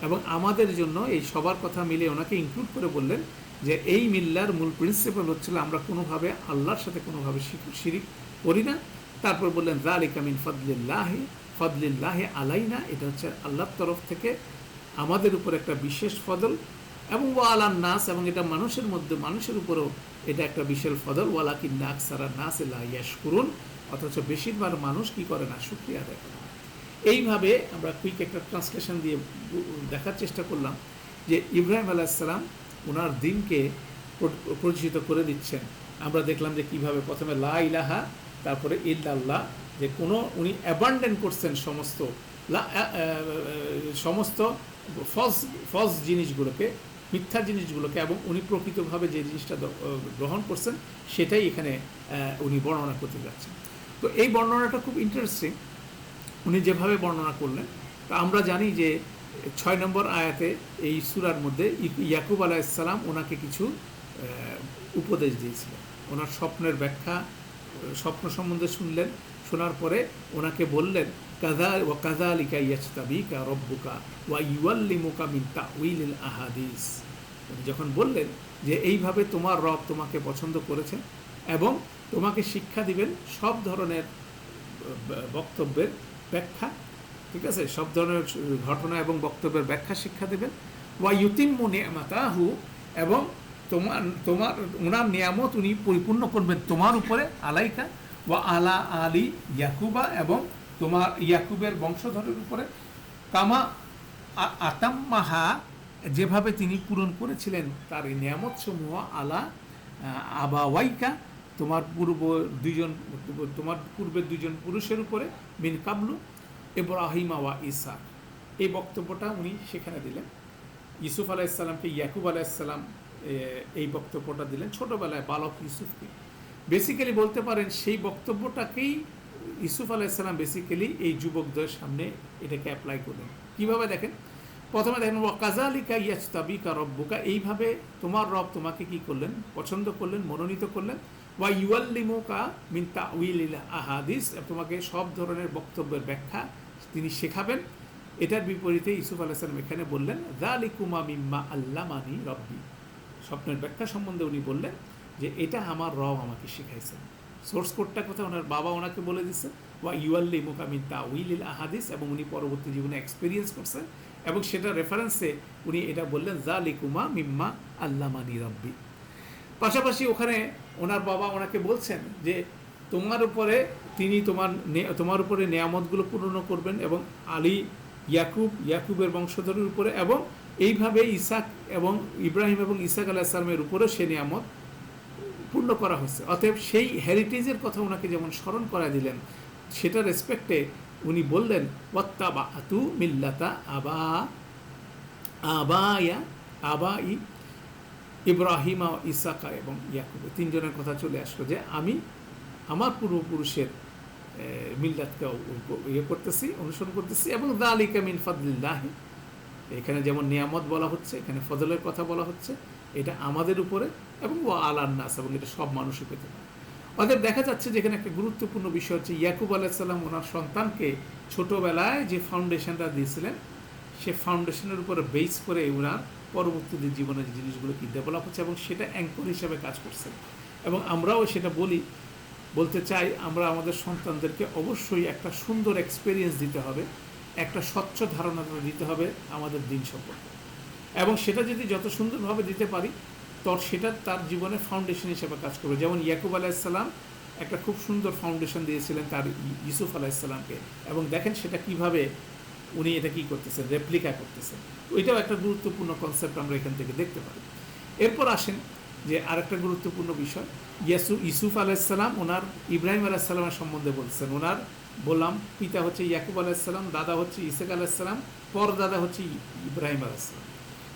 এবং আমাদের জন্য এই সবার কথা মিলে ওনাকে ইনক্লুড করে বললেন যে এই মিল্লার মূল প্রিন্সিপাল হচ্ছিল আমরা কোনোভাবে আল্লাহর সাথে কোনোভাবে শিরিক করি না। তারপর বললেন যালিকা মিন ফদলিল্লাহি আলাইনা, এটা হচ্ছে আল্লাহর তরফ থেকে আমাদের উপর একটা বিশেষ ফদল, এবং ওয়া আলান নাস, এবং এটা মানুষের উপরেও এটা একটা বিশেষ ফদল। ওয়ালাকিন্না আকসারান নাস লা ইয়াশকুরুন, অথচ বেশিরভাগ মানুষ কি করে না, শুকরিয়া আদায় করে না। এইভাবে আমরা কুইক একটা ট্রান্সলেশন দিয়ে দেখার চেষ্টা করলাম যে ইব্রাহিম আলাইহিসসালাম ওনার দিনকে পরিচিত করে দিচ্ছেন। আমরা দেখলাম যে কিভাবে প্রথমে লা ইলাহা, তারপরে ইল্লাল্লাহ, যে কোনো উনি অ্যাবান্ডেন করছেন সমস্ত ফলস জিনিসগুলোকে, মিথ্যা জিনিসগুলোকে, এবং উনি প্রকৃতভাবে যে জিনিসটা গ্রহণ করছেন সেটাই এখানে উনি বর্ণনা করতে যাচ্ছেন। তো এই বর্ণনাটা খুব ইন্টারেস্টিং উনি যেভাবে বর্ণনা করলেন। তা আমরা জানি যে 6 নম্বর আয়াতে এই সূরার মধ্যে ইয়াকুব আলাইহিসসালাম ওনাকে কিছু উপদেশ দিয়েছিলেন। ওনার স্বপ্নের ব্যাখ্যা, স্বপ্ন সম্বন্ধে শুনলেন, শোনার পরে ওনাকে বললেন ওয়াকাযালিকা ইয়াজতাবিকা রাব্বুকা ওয়া ইউআল্লিমুকা মিন তাউইলিল আহাদিস। যখন বললেন যে এইভাবে তোমার রব তোমাকে পছন্দ করেছেন এবং তোমাকে শিক্ষা দিবেন সব ধরনের বক্তব্যের ব্যাখ্যা, ঠিক আছে, সব ধরনের ঘটনা এবং বক্তব্যের ব্যাখ্যা শিক্ষা দেবেন। ওয়া ইউতিম্মু নি'মাতাহু, এবং তোমার তোমার ওনার নিয়ামত উনি পরিপূর্ণ করবেন তোমার উপরে, আলাইকা ওয়া আলা আলী ইয়াকুবা, এবং তোমার ইয়াকুবের বংশধরের উপরে, কামা আতাম্মাহা, যেভাবে তিনি পূরণ করেছিলেন তার এই নিয়ামত সমূহ, আলা আবাওয়াইকা, তোমার পূর্বের দুজন পুরুষের উপরে, মিন কাবলু ইব্রাহিম ওয়া ইসা। এই বক্তব্যটা উনি সেখানে দিলেন। ইউসুফ আলাইহিসসালামকে ইয়াকুব আলাইহিসসালাম এই বক্তব্যটা দিলেন ছোটবেলায় বালক ইউসুফকে। বেসিক্যালি বলতে পারেন সেই বক্তব্যটাকেই ইউসুফ আলাইহিসসালাম বেসিক্যালি এই যুবকদের সামনে এটাকে অ্যাপ্লাই করলেন। কীভাবে দেখেন, প্রথমে দেখেন ওয়াকাযালিকা ইয়াজতাবিকা রাব্বুকা, এইভাবে তোমার রব তোমাকে কি করলেন, পছন্দ করলেন, মনোনীত করলেন। ওয়া ইউআল্লিমুকা মিন তাউইলিল আহাদিস, তোমাকে সব ধরনের বক্তব্যের ব্যাখ্যা তিনি শেখাবেন। এটার বিপরীতে ইউসুফ আলাইহিস সালাম এখানে বললেন যালিকুমা মিম্মা আল্লামানি রব্বি, স্বপ্নের ব্যাখ্যা সম্বন্ধে উনি বললেন যে এটা আমার রব আমাকে শিখাইছেন। সোর্স কোডটা কোথায়, ওনার বাবা ওনাকে বলে দিচ্ছে, ওয়া ইউআল্লিমুকা মিন তাউইলিল আহাদিস, এবং উনি পরবর্তী জীবনে এক্সপিরিয়েন্স করছেন এবং সেটা রেফারেন্সে উনি এটা বললেন যালিকুমা মিম্মা আল্লামানি রব্বি। পাশাপাশি ওখানে ওনার বাবা ওনাকে বলছেন যে তোমার উপরে তিনি তোমার উপরে নিয়ামতগুলো পূর্ণ করবেন, এবং আলী ইয়াকুবের বংশধরের উপরে, এবং এইভাবে ইসাক এবং ইব্রাহিম এবং ইসাক আলাইহিস সালামের উপরেও সে নিয়ামত পূর্ণ করা হচ্ছে। অতএব সেই হেরিটেজের কথা ওনাকে যেমন স্মরণ করা দিলেন, সেটা রেসপেক্টে উনি বললেন ওয়াত্তাবাতু মিল্লাতা আবাই ইব্রাহিমা ইসাকা এবং ইয়াকুব, তিনজনের কথা চলে আসলো যে আমি আমার পূর্বপুরুষের মিল্লাতকে করতেছি, অনুসরণ করতেছি, এবং যালিকা মিন ফাদলিল্লাহ, এখানে যেমন নিয়ামত বলা হচ্ছে, এখানে ফজলের কথা বলা হচ্ছে, এটা আমাদের উপরে এবং ও আলান নাস, এবং এটা সব মানুষই পেতে পারে। অতএব দেখা যাচ্ছে যে এখানে একটা গুরুত্বপূর্ণ বিষয় হচ্ছে ইয়াকুব আলাইহিস সালাম ওনার সন্তানকে ছোটোবেলায় যে ফাউন্ডেশনটা দিয়েছিলেন, সে ফাউন্ডেশনের উপরে বেস করে ওনার পরবর্তী জীবনের জিনিসগুলো কি ডেভেলপ হচ্ছে, এবং সেটা অ্যাঙ্কর হিসেবে কাজ করছে। এবং আমরাও সেটা বলতে চাই, আমরা আমাদের সন্তানদেরকে অবশ্যই একটা সুন্দর এক্সপিরিয়েন্স দিতে হবে, একটা স্বচ্ছ ধারণা দিতে হবে আমাদের দিন সম্পর্কে, এবং সেটা যদি যত সুন্দরভাবে দিতে পারি সেটা তার জীবনের ফাউন্ডেশন হিসেবে কাজ করবে। যেমন ইয়াকুব আলাইহিস সালাম একটা খুব সুন্দর ফাউন্ডেশন দিয়েছিলেন তার ইউসুফ আলাইহিস সালামকে, এবং দেখেন সেটা কিভাবে উনি এটা কী করতেছেন, রেপ্লিকা করতেছেন। ওইটাও একটা গুরুত্বপূর্ণ কনসেপ্ট আমরা এখান থেকে দেখতে পারি। এরপর আসেন যে আরেকটা গুরুত্বপূর্ণ বিষয়, ইউসুফ আলাইহিস সালাম ওনার ইব্রাহিম আলাইহিস সালামের সম্বন্ধে বলছেন। ওনার বললাম পিতা হচ্ছে ইয়াকুব আলাইহিস সালাম, দাদা হচ্ছে ইসাক আলাইহিস সালাম, পরদাদা হচ্ছে ইব্রাহিম আলাইহিস সালাম।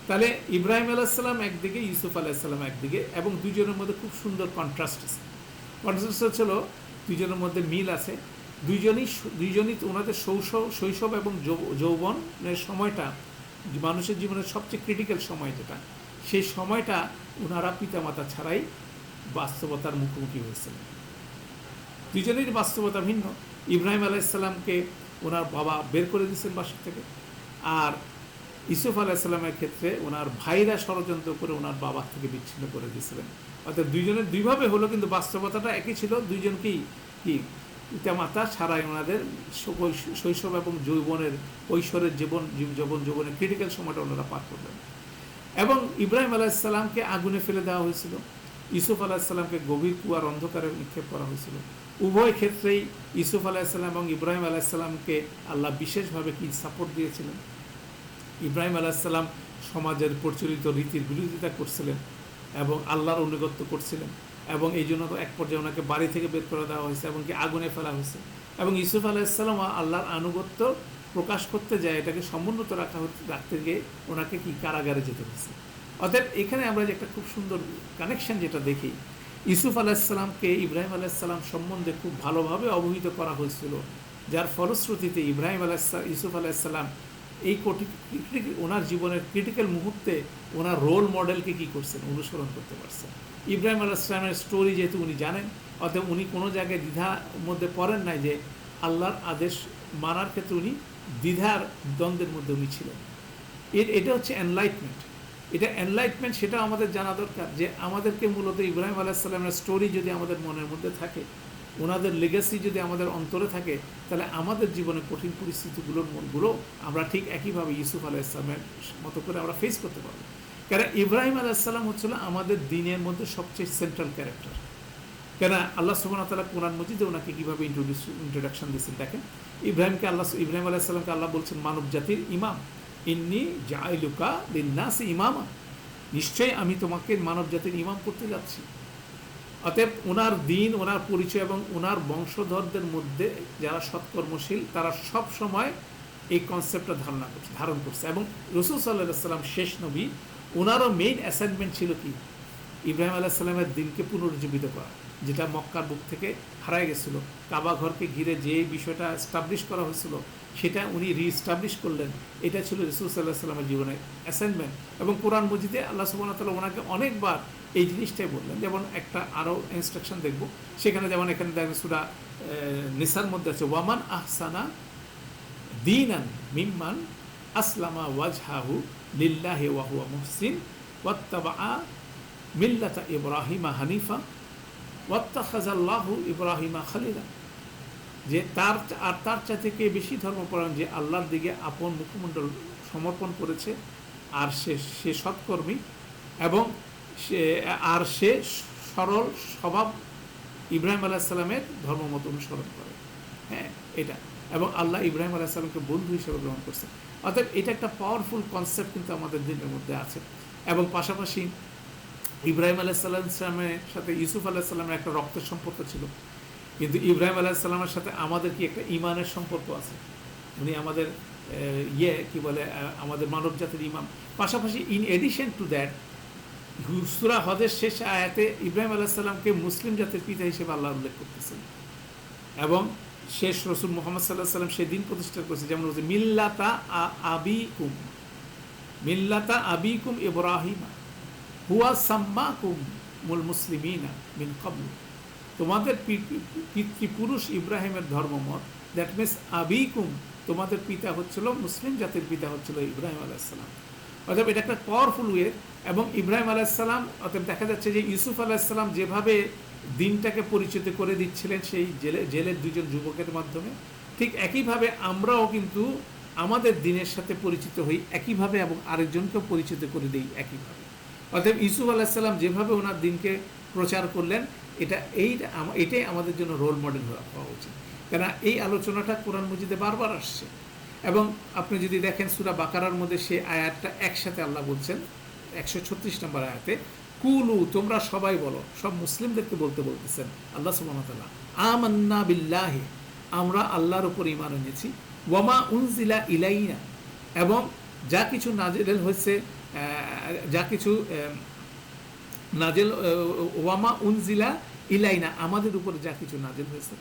তাহলে ইব্রাহিম আলাইহিস সালাম একদিকে, ইউসুফ আলাইহিস সালাম একদিকে, এবং দুজনের মধ্যে খুব সুন্দর কন্ট্রাস্ট আছে। কন্ট্রাস্ট হচ্ছিল দুজনের মধ্যে মিল আছে। দুইজনই ওনাদের শৈশব এবং যৌবনের সময়টা মানুষের জীবনের সবচেয়ে ক্রিটিক্যাল সময়, যেটা সেই সময়টা ওনারা পিতামাতা ছাড়াই বাস্তবতার মুখোমুখি হয়েছিলেন। দুজনেরই বাস্তবতা ভিন্ন। ইব্রাহিম আলাইহিস সালামকে ওনার বাবা বের করে দিয়েছেন বাসা থেকে, আর ইউসুফ আলাইহিস সালামের ক্ষেত্রে ওনার ভাইরা ষড়যন্ত্র করে ওনার বাবা থেকে বিচ্ছিন্ন করে দিয়েছিলেন। অর্থাৎ দুইজনের দুইভাবে হলো, কিন্তু বাস্তবতাটা একই ছিল। দুইজনকেই কি পিতামাতা ছাড়াই ওনাদের শৈশব এবং কৈশোরের যৌবনের ক্রিটিক্যাল সময়টা ওনারা পার করলেন। এবং ইব্রাহিম আলাইহিস সালামকে আগুনে ফেলে দেওয়া হয়েছিল, ইউসুফ আলাইহিস সালামকে গভীর কুয়ার অন্ধকারে নিক্ষেপ করা হয়েছিল। উভয় ক্ষেত্রেই ইউসুফ আলাইহিস সালাম এবং ইব্রাহিম আলাইহিস সালামকে আল্লাহ বিশেষভাবে কি সাপোর্ট দিয়েছিলেন। ইব্রাহিম আলাইহিস সালাম সমাজের প্রচলিত রীতির বিরোধিতা করছিলেন এবং আল্লাহর অনুগত্য করছিলেন, এবং এই জন্য তো এক পর্যায়ে ওনাকে বাড়ি থেকে বের করে দেওয়া হয়েছে এবং কি আগুনে ফেলা হয়েছে। এবং ইউসুফ আলাইহিস সালাম আল্লাহর আনুগত্য প্রকাশ করতে যায়, এটাকে সমুন্নত রাখতে গিয়ে ওনাকে কি কারাগারে যেতে হয়েছে। অর্থাৎ এখানে আমরা যে একটা খুব সুন্দর কানেকশন যেটা দেখি, ইউসুফ আলাইহিস সালামকে ইব্রাহিম আলাইহিস সালাম সম্বন্ধে খুব ভালোভাবে অবহিত করা হয়েছিল, যার ফলশ্রুতিতে ইউসুফ আলাইহিস সালাম এই ওনার জীবনের ক্রিটিক্যাল মুহূর্তে ওনার রোল মডেলকে কী করছেন, অনুসরণ করতে পারছেন। ইব্রাহিম আলাইহিস সালামের স্টোরি যেহেতু উনি জানেন, অতএব উনি কোনো জায়গায় দ্বিধার মধ্যে পড়েন নাই যে আল্লাহর আদেশ মানার ক্ষেত্রে উনি দ্বিধার দ্বন্দ্বের মধ্যে উনি ছিলেন। এটা হচ্ছে এনলাইটমেন্ট। এটা এনলাইটমেন্ট, সেটা আমাদের জানা দরকার যে আমাদেরকে মূলত ইব্রাহিম আলাইহিস সালামের স্টোরি যদি আমাদের মনের মধ্যে থাকে, ওনাদের লেগাসি যদি আমাদের অন্তরে থাকে, তাহলে আমাদের জীবনে কঠিন পরিস্থিতিগুলোর মনগুলো আমরা ঠিক একইভাবে ইউসুফ আলাইহিস সালামের মতো করে আমরা ফেস করতে পারবো। কারণ ইব্রাহিম আলাইহিস সালাম হচ্ছিল আমাদের দিনের মধ্যে সবচেয়ে সেন্ট্রাল ক্যারেক্টার। কেন আল্লাহ সুবহানাহু ওয়া তাআলা কোরআন মজিদে ওনাকে কীভাবে ইন্ট্রোডাকশন দিয়েছেন দেখেন। ইব্রাহিম আলাইহিস সালামকে আল্লাহ বলছেন মানব জাতির ইমাম, ইন্নী জাইলুকা লিন্নাসি ইমামা, নিশ্চয়ই আমি তোমাকে মানব জাতির ইমাম করতে যাচ্ছি। অতএব ওনার দিন, ওনার পরিচয় এবং ওনার বংশধরদের মধ্যে যারা সৎকর্মশীল তারা সব সময় এই কনসেপ্টটা ধারণ করছে। এবং রাসূল সাল্লাল্লাহু আলাইহি ওয়াসাল্লাম শেষ নবী, ওনারও মেইন অ্যাসাইনমেন্ট ছিল কি, ইব্রাহিম আলাইহিস সালামের দিনকে পুনরুজ্জীবিত করা, যেটা মক্কার বুক থেকে হারায় গেছিল। কাবা ঘরকে ঘিরে যে বিষয়টা এস্টাবলিশ করা হয়েছিল সেটা উনি রিস্টাবলিশ করলেন। এটা ছিল রাসূল সাল্লাল্লাহু আলাইহি ওয়াসাল্লামের জীবনের অ্যাসাইনমেন্ট। এবং কোরআন মজিদে আল্লাহ সুবহানাহু ওয়া তাআলা ওনাকে অনেকবার এই জিনিসটাই বললেন। যেমন একটা আরও ইনস্ট্রাকশন দেখব, সেখানে যেমন এখানে দেখবেন সূরা নিসার মধ্যে আছে ওয়ামান আহসানা দীনান মিম্মান আসলামা ওয়াজহাহু লিল্লাহি ওয়া হুয়া মুহসিন ওয়াত্তাবাআ মিল্লাতা ইব্রাহিমা হানিফা ওয়াত্তাখাযাল্লাহু ইব্রাহিমা খলিলা, যে তার থেকে বেশি ধর্মপরায়ণ যে আল্লাহর দিকে আপন মুখমণ্ডল সমর্পণ করেছে, আর সে সৎকর্মী এবং সে সরল স্বভাব ইব্রাহিম আলাইহিস সালামের ধর্মমত অনুসরণ করে। হ্যাঁ, এটা এবং আল্লাহ ইব্রাহিম আলাইহিস সালামকে বন্ধু হিসেবে গ্রহণ করছে। অর্থাৎ এটা একটা পাওয়ারফুল কনসেপ্ট কিন্তু আমাদের দিনের মধ্যে আছে। এবং পাশাপাশি ইব্রাহিম আলাইহিস সালামের সাথে ইউসুফ আলাইহিস সালামের একটা রক্তের সম্পর্ক ছিল, কিন্তু ইব্রাহিম আলাইহিস সালামের সাথে আমাদের কি একটা ইমানের সম্পর্ক আছে। উনি আমাদের আমাদের মানব জাতির ইমাম। পাশাপাশি ইন এডিশন টু দ্যাট, সূরা হজের শেষ আয়াতে ইব্রাহিম আলাইহিস সালামকে মুসলিম জাতির পিতা হিসেবে আল্লাহ উল্লেখ করতেছেন। এবং শেষ রসুল মুহাম্মদ সাল্লাল্লাহু আলাইহি সাল্লাম সেদিন প্রতিষ্ঠা করেছে, যেমন বলছে মিল্লাতা আবিকুম ইব্রাহিমা হুয়া সাম্মাকুম মুল মুসলিমিনা মিন ক্বাবল, তোমাদের পিতৃপুরুষ ইব্রাহিমের ধর্মমত, দ্যাট মিনস আবিকুম, তোমাদের পিতা হচ্ছিল, মুসলিম জাতির পিতা হচ্ছিল ইব্রাহিম আলাইহিস সালাম। অর্থাৎ এটা একটা পাওয়ারফুল ওয়ে। এবং ইব্রাহিম আলাইহিস সালাম, অর্থাৎ দেখা যাচ্ছে যে ইউসুফ আলাইহিস সালাম যেভাবে দিনটাকে পরিচিত করে দিচ্ছিলেন সেই জেলের দুজন যুবকের মাধ্যমে, ঠিক একইভাবে আমরাও কিন্তু আমাদের দিনের সাথে পরিচিত হই একইভাবে এবং আরেকজনকেও পরিচিত করে দিই একইভাবে। অর্থাৎ ইউসুফ আলাইহিস সালাম যেভাবে ওনার দিনকে প্রচার করলেন, এটাই আমাদের জন্য রোল মডেল হওয়া উচিত। কেন এই আলোচনাটা কোরআন মজিদে বারবার আসছে। এবং আপনি যদি দেখেন সূরা বাকারার মধ্যে সে আয়াতটা একসাথে আল্লাহ বলছেন 136 নম্বর আয়াতে, কুলু, তোমরা সবাই বলো, সব মুসলিমদেরকে বলতেছেন আল্লাহ সুবহানাহু ওয়া তাআলা, আমান্না বিল্লাহি, আমরা আল্লাহর উপর ঈমান এনেছি, ওয়ামা উনজিলা ইলাইনা, এবং যা কিছু নাজিল হয়েছে, যা কিছু নাজিল, ওয়ামা উনজিলা ইলাইনা, আমাদের উপর যা কিছু নাজিল হয়েছে,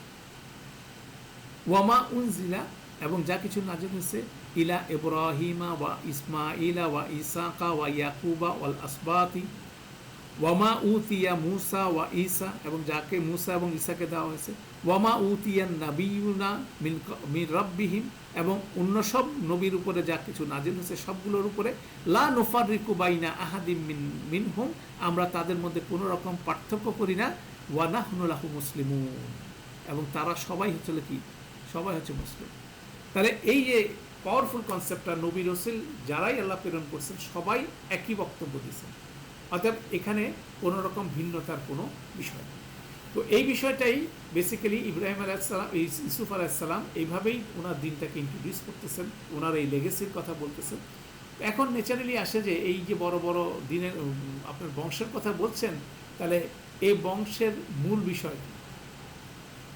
ওয়ামা উনজিলা, এবং যা কিছু নাজিল হয়েছে, ইলা ইব্রাহিমা ওয়া ইসমাঈলা ওয়া ইসাকা ওয়া ইয়াকুবা ওয়াল আসবাতি ওয়ামা উতিয়া মুসা ওয়া ঈসা, এবং যাকে মুসা এবং ঈসাকে দেওয়া হয়েছে, ওয়ামা উতিয়ান নাবিয়ুনা মিন রাব্বিহিম, এবং অন্য সব নবীর উপরে যা কিছু নাজিল হয়েছে সবগুলোর উপরে, লা নুফাররিকু বাইনা আহাদিম মিনহুম, আমরা তাদের মধ্যে কোনো রকম পার্থক্য করি না, ওয়া নাহনু লাহু মুসলিমুন, এবং তারা সবাই হচ্ছে কি, সবাই হচ্ছে মুসলিম। তাহলে এই যে পাওয়ারফুল কনসেপ্টটা, নবী রাসূল যারাই আল্লাহ প্রেরণ করছেন সবাই একই বক্তব্য দিয়েছেন। অর্থাৎ এখানে কোনো রকম ভিন্নতার কোনো বিষয় নেই। তো এই বিষয়টাই বেসিক্যালি ইব্রাহিম আলাইহিস সালাম, ইউসুফ আলাইহিস সালাম এইভাবেই ওনার দিনটাকে ইন্ট্রোডিউস করতেছেন, ওনার এই লেগেসির কথা বলতেছেন। এখন ন্যাচারালি আসে যে এই যে বড় বড় দিনের আপনার বংশের কথা বলছেন, তাহলে এই বংশের মূল বিষয়,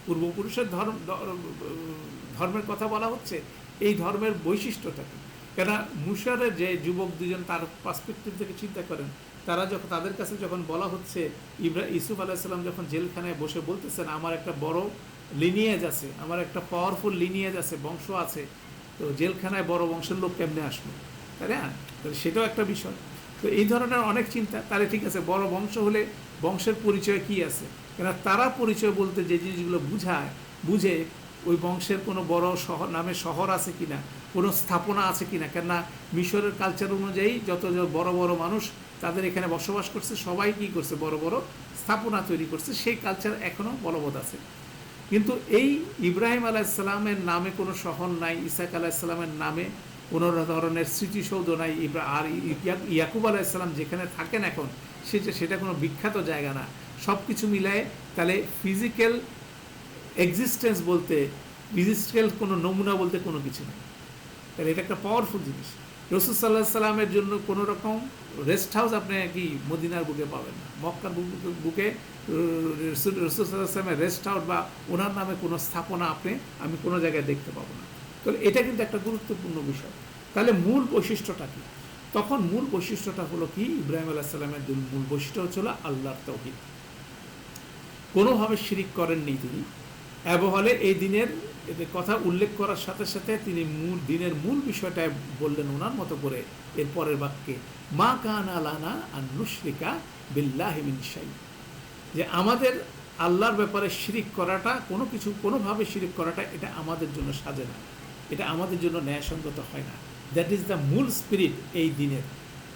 পূর্বপুরুষের ধর্মের কথা বলা হচ্ছে, এই ধর্মের বৈশিষ্ট্যটা কি? কেন মুসারের যে যুবক দুজন তার পার্সপেক্টিভ থেকে চিন্তা করেন, তাদের কাছে যখন বলা হচ্ছে, ইউসুফ আলাইহিস সালাম যখন জেলখানায় বসে বলতেছেন আমার একটা বড় লিনিয়েজ আছে, আমার একটা পাওয়ারফুল লিনিয়েজ আছে, বংশ আছে, তো জেলখানায় বড় বংশের লোক কেমনে আসলো, তাই না? তাহলে সেটাও একটা বিষয়। তো এই ধরনের অনেক চিন্তা। তাহলে ঠিক আছে, বড় বংশ হলে বংশের পরিচয় কি আছে? কেন তারা পরিচয় বলতে যে জিনিসগুলো বুঝে ওই বংশের কোনো বড় শহর নামে শহর আছে কিনা, কোনো স্থাপনা আছে কিনা। কেননা মিশরের কালচার অনুযায়ী যত বড় বড় মানুষ তাদের এখানে বসবাস করছে, সবাই কী করছে, বড় বড় স্থাপনা তৈরি করছে, সেই কালচার এখনও বলবৎ আছে। কিন্তু এই ইব্রাহিম আলাইসাল্লামের নামে কোনো শহর নাই, ইসাক আলাইসাল্লামের নামে কোনো ধরনের স্মৃতিসৌধ নাই, আর ইয়াকুব আলাইসাল্লাম যেখানে থাকেন এখন সেটা কোনো বিখ্যাত জায়গা না। সব কিছু মিলায় তাহলে ফিজিক্যাল এক্সিস্টেন্স বলতে, ফিজিক্যাল কোনো নমুনা বলতে কোনো কিছু নেই। তাহলে এটা একটা পাওয়ারফুল জিনিস। রসুল সাল্লাহ সাল্লামের জন্য কোনো রকম রেস্ট হাউস আপনি কি মদিনার বুকে পাবেন না, মক্কার বুকে রসুল সাল্লাহ সাল্লামের রেস্ট হাউস বা ওনার নামে কোনো স্থাপনা আমি কোনো জায়গায় দেখতে পাবো না। তাহলে এটা কিন্তু একটা গুরুত্বপূর্ণ বিষয়। তাহলে মূল বৈশিষ্ট্যটা কী? তখন মূল বৈশিষ্ট্যটা হলো কি, ইব্রাহিম আলাইহিস সালামের মূল বৈশিষ্ট্য হচ্ছিল আল্লাহর তাওহীদ। কোনোভাবে শিরিক করেননি তিনি। বলে এই দিনের কথা উল্লেখ করার সাথে সাথে তিনি দিনের মূল বিষয়টা বললেন ওনার মতো করে এর পরের বাক্যে, মা কানা লানা আন নুশরিকা বিল্লাহি মিন শাই, যে আমাদের আল্লাহর ব্যাপারে শিরিক করাটা, কোনোভাবে শিরিক করাটা এটা আমাদের জন্য সাজে না, এটা আমাদের জন্য ন্যায়সঙ্গত হয় না। দ্যাট ইজ দ্য মূল স্পিরিট এই দিনের,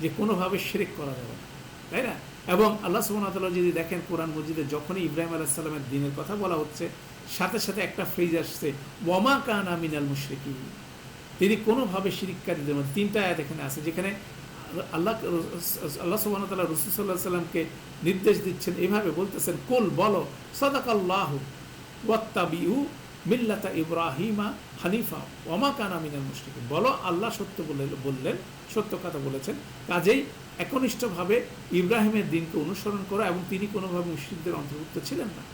যে কোনোভাবে শিরিক করা যাবে না, তাই না? এবং আল্লাহ সুবহানাহু ওয়া তাআলা যদি দেখেন কোরআন মজিদে যখনই ইব্রাহিম আলাইহিস সালামের দিনের কথা বলা হচ্ছে, সাথে সাথে একটা ফ্রেজ আসছে, ওয়ামা কানা মিনাল মুশরিকিন, তিনি কোনোভাবে শিরিককারীদের মধ্যে। 3টা আয়াত এখানে আছে যেখানে আল্লাহ সুবহানাহু ওয়া তাআলা রাসূল সাল্লাল্লাহু আলাইহি ওয়াসাল্লামকে নির্দেশ দিচ্ছেন, এভাবে বলতেছেন, কুল বলো, সাদাকাল্লাহু ওয়াত্তাবিউ মিল্লাতা ইব্রাহিমা হানিফা ওয়ামা কানা মিনাল মুশরিকিন, বলো আল্লাহ সত্য বললেন, সত্য কথা বলেছেন, কাজেই একনিষ্ঠভাবে ইব্রাহিমের দিনকে অনুসরণ করো, এবং তিনি কোনোভাবে মুশরিকদের অন্তর্ভুক্ত ছিলেন না।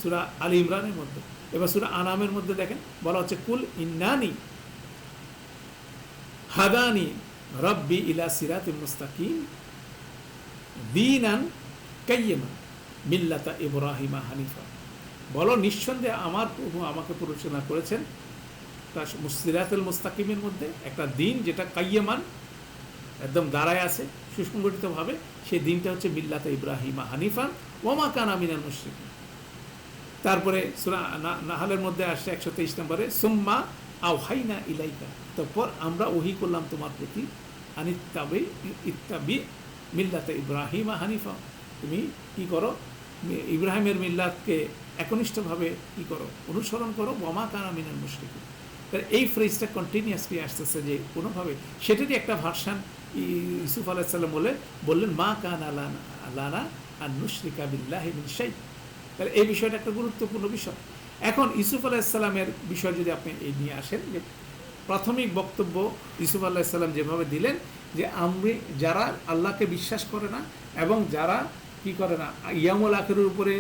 সূরা আলী ইমরানের মধ্যে। এবার সূরা আনামের মধ্যে দেখেন বলা হচ্ছে, কুল ইন্নানি হাদানি রব্বি ইলা সিরাতিল মুস্তাকিম দীনান কাইয়্যিমা মিল্লাতা ইব্রাহিমা হানিফা, বলো নিঃসন্দেহে আমার প্রভু আমাকে পরিচালনা করেছেন তার সিরাতুল মুস্তাকিমের মধ্যে একটা দিন যেটা কাইয়্যিমান, একদম দাঁড়ায় আছে সুসংগঠিতভাবে, সেই দিনটা হচ্ছে মিল্লাতা ইব্রাহিমা হানিফা ওয়ামা কানা মিনাল মুশরিকিন। তারপরে সূরা নাহলের মধ্যে আসছে 123 নম্বরে, সুম্মা আওহাইনা ইলাইকা, তারপর আমরা ওহী করলাম তোমার প্রতি, ইত্তাবি মিল্লাতে ইব্রাহিমা হানিফা, তুমি কি করো, ইব্রাহিমের মিল্লাতকে একনিষ্ঠভাবে কি করো, অনুসরণ করো, ওয়ামা কানা মিনাল মুশরিকিন। এই ফ্রেজটা কন্টিনিউয়াসলি আসতেছে, যে কোনোভাবে সেটারই একটা ভার্সান ইউসুফ আলাইহিস সালাম বললেন, মা কানা লানা আন নুশরিকা বিল্লাহি মিন শাই। তাহলে এই বিষয়টা একটা গুরুত্বপূর্ণ বিষয়। এখন ইউসুফ আলাইহিস সালামের বিষয় যদি আপনি এই নিয়ে আসেন, যে প্রাথমিক বক্তব্য ইউসুফ আলাইহিস সালাম যেভাবে দিলেন, যে যারা আল্লাহকে বিশ্বাস করে না এবং যারা কি করে না, ইয়ামুল আখিরের উপরে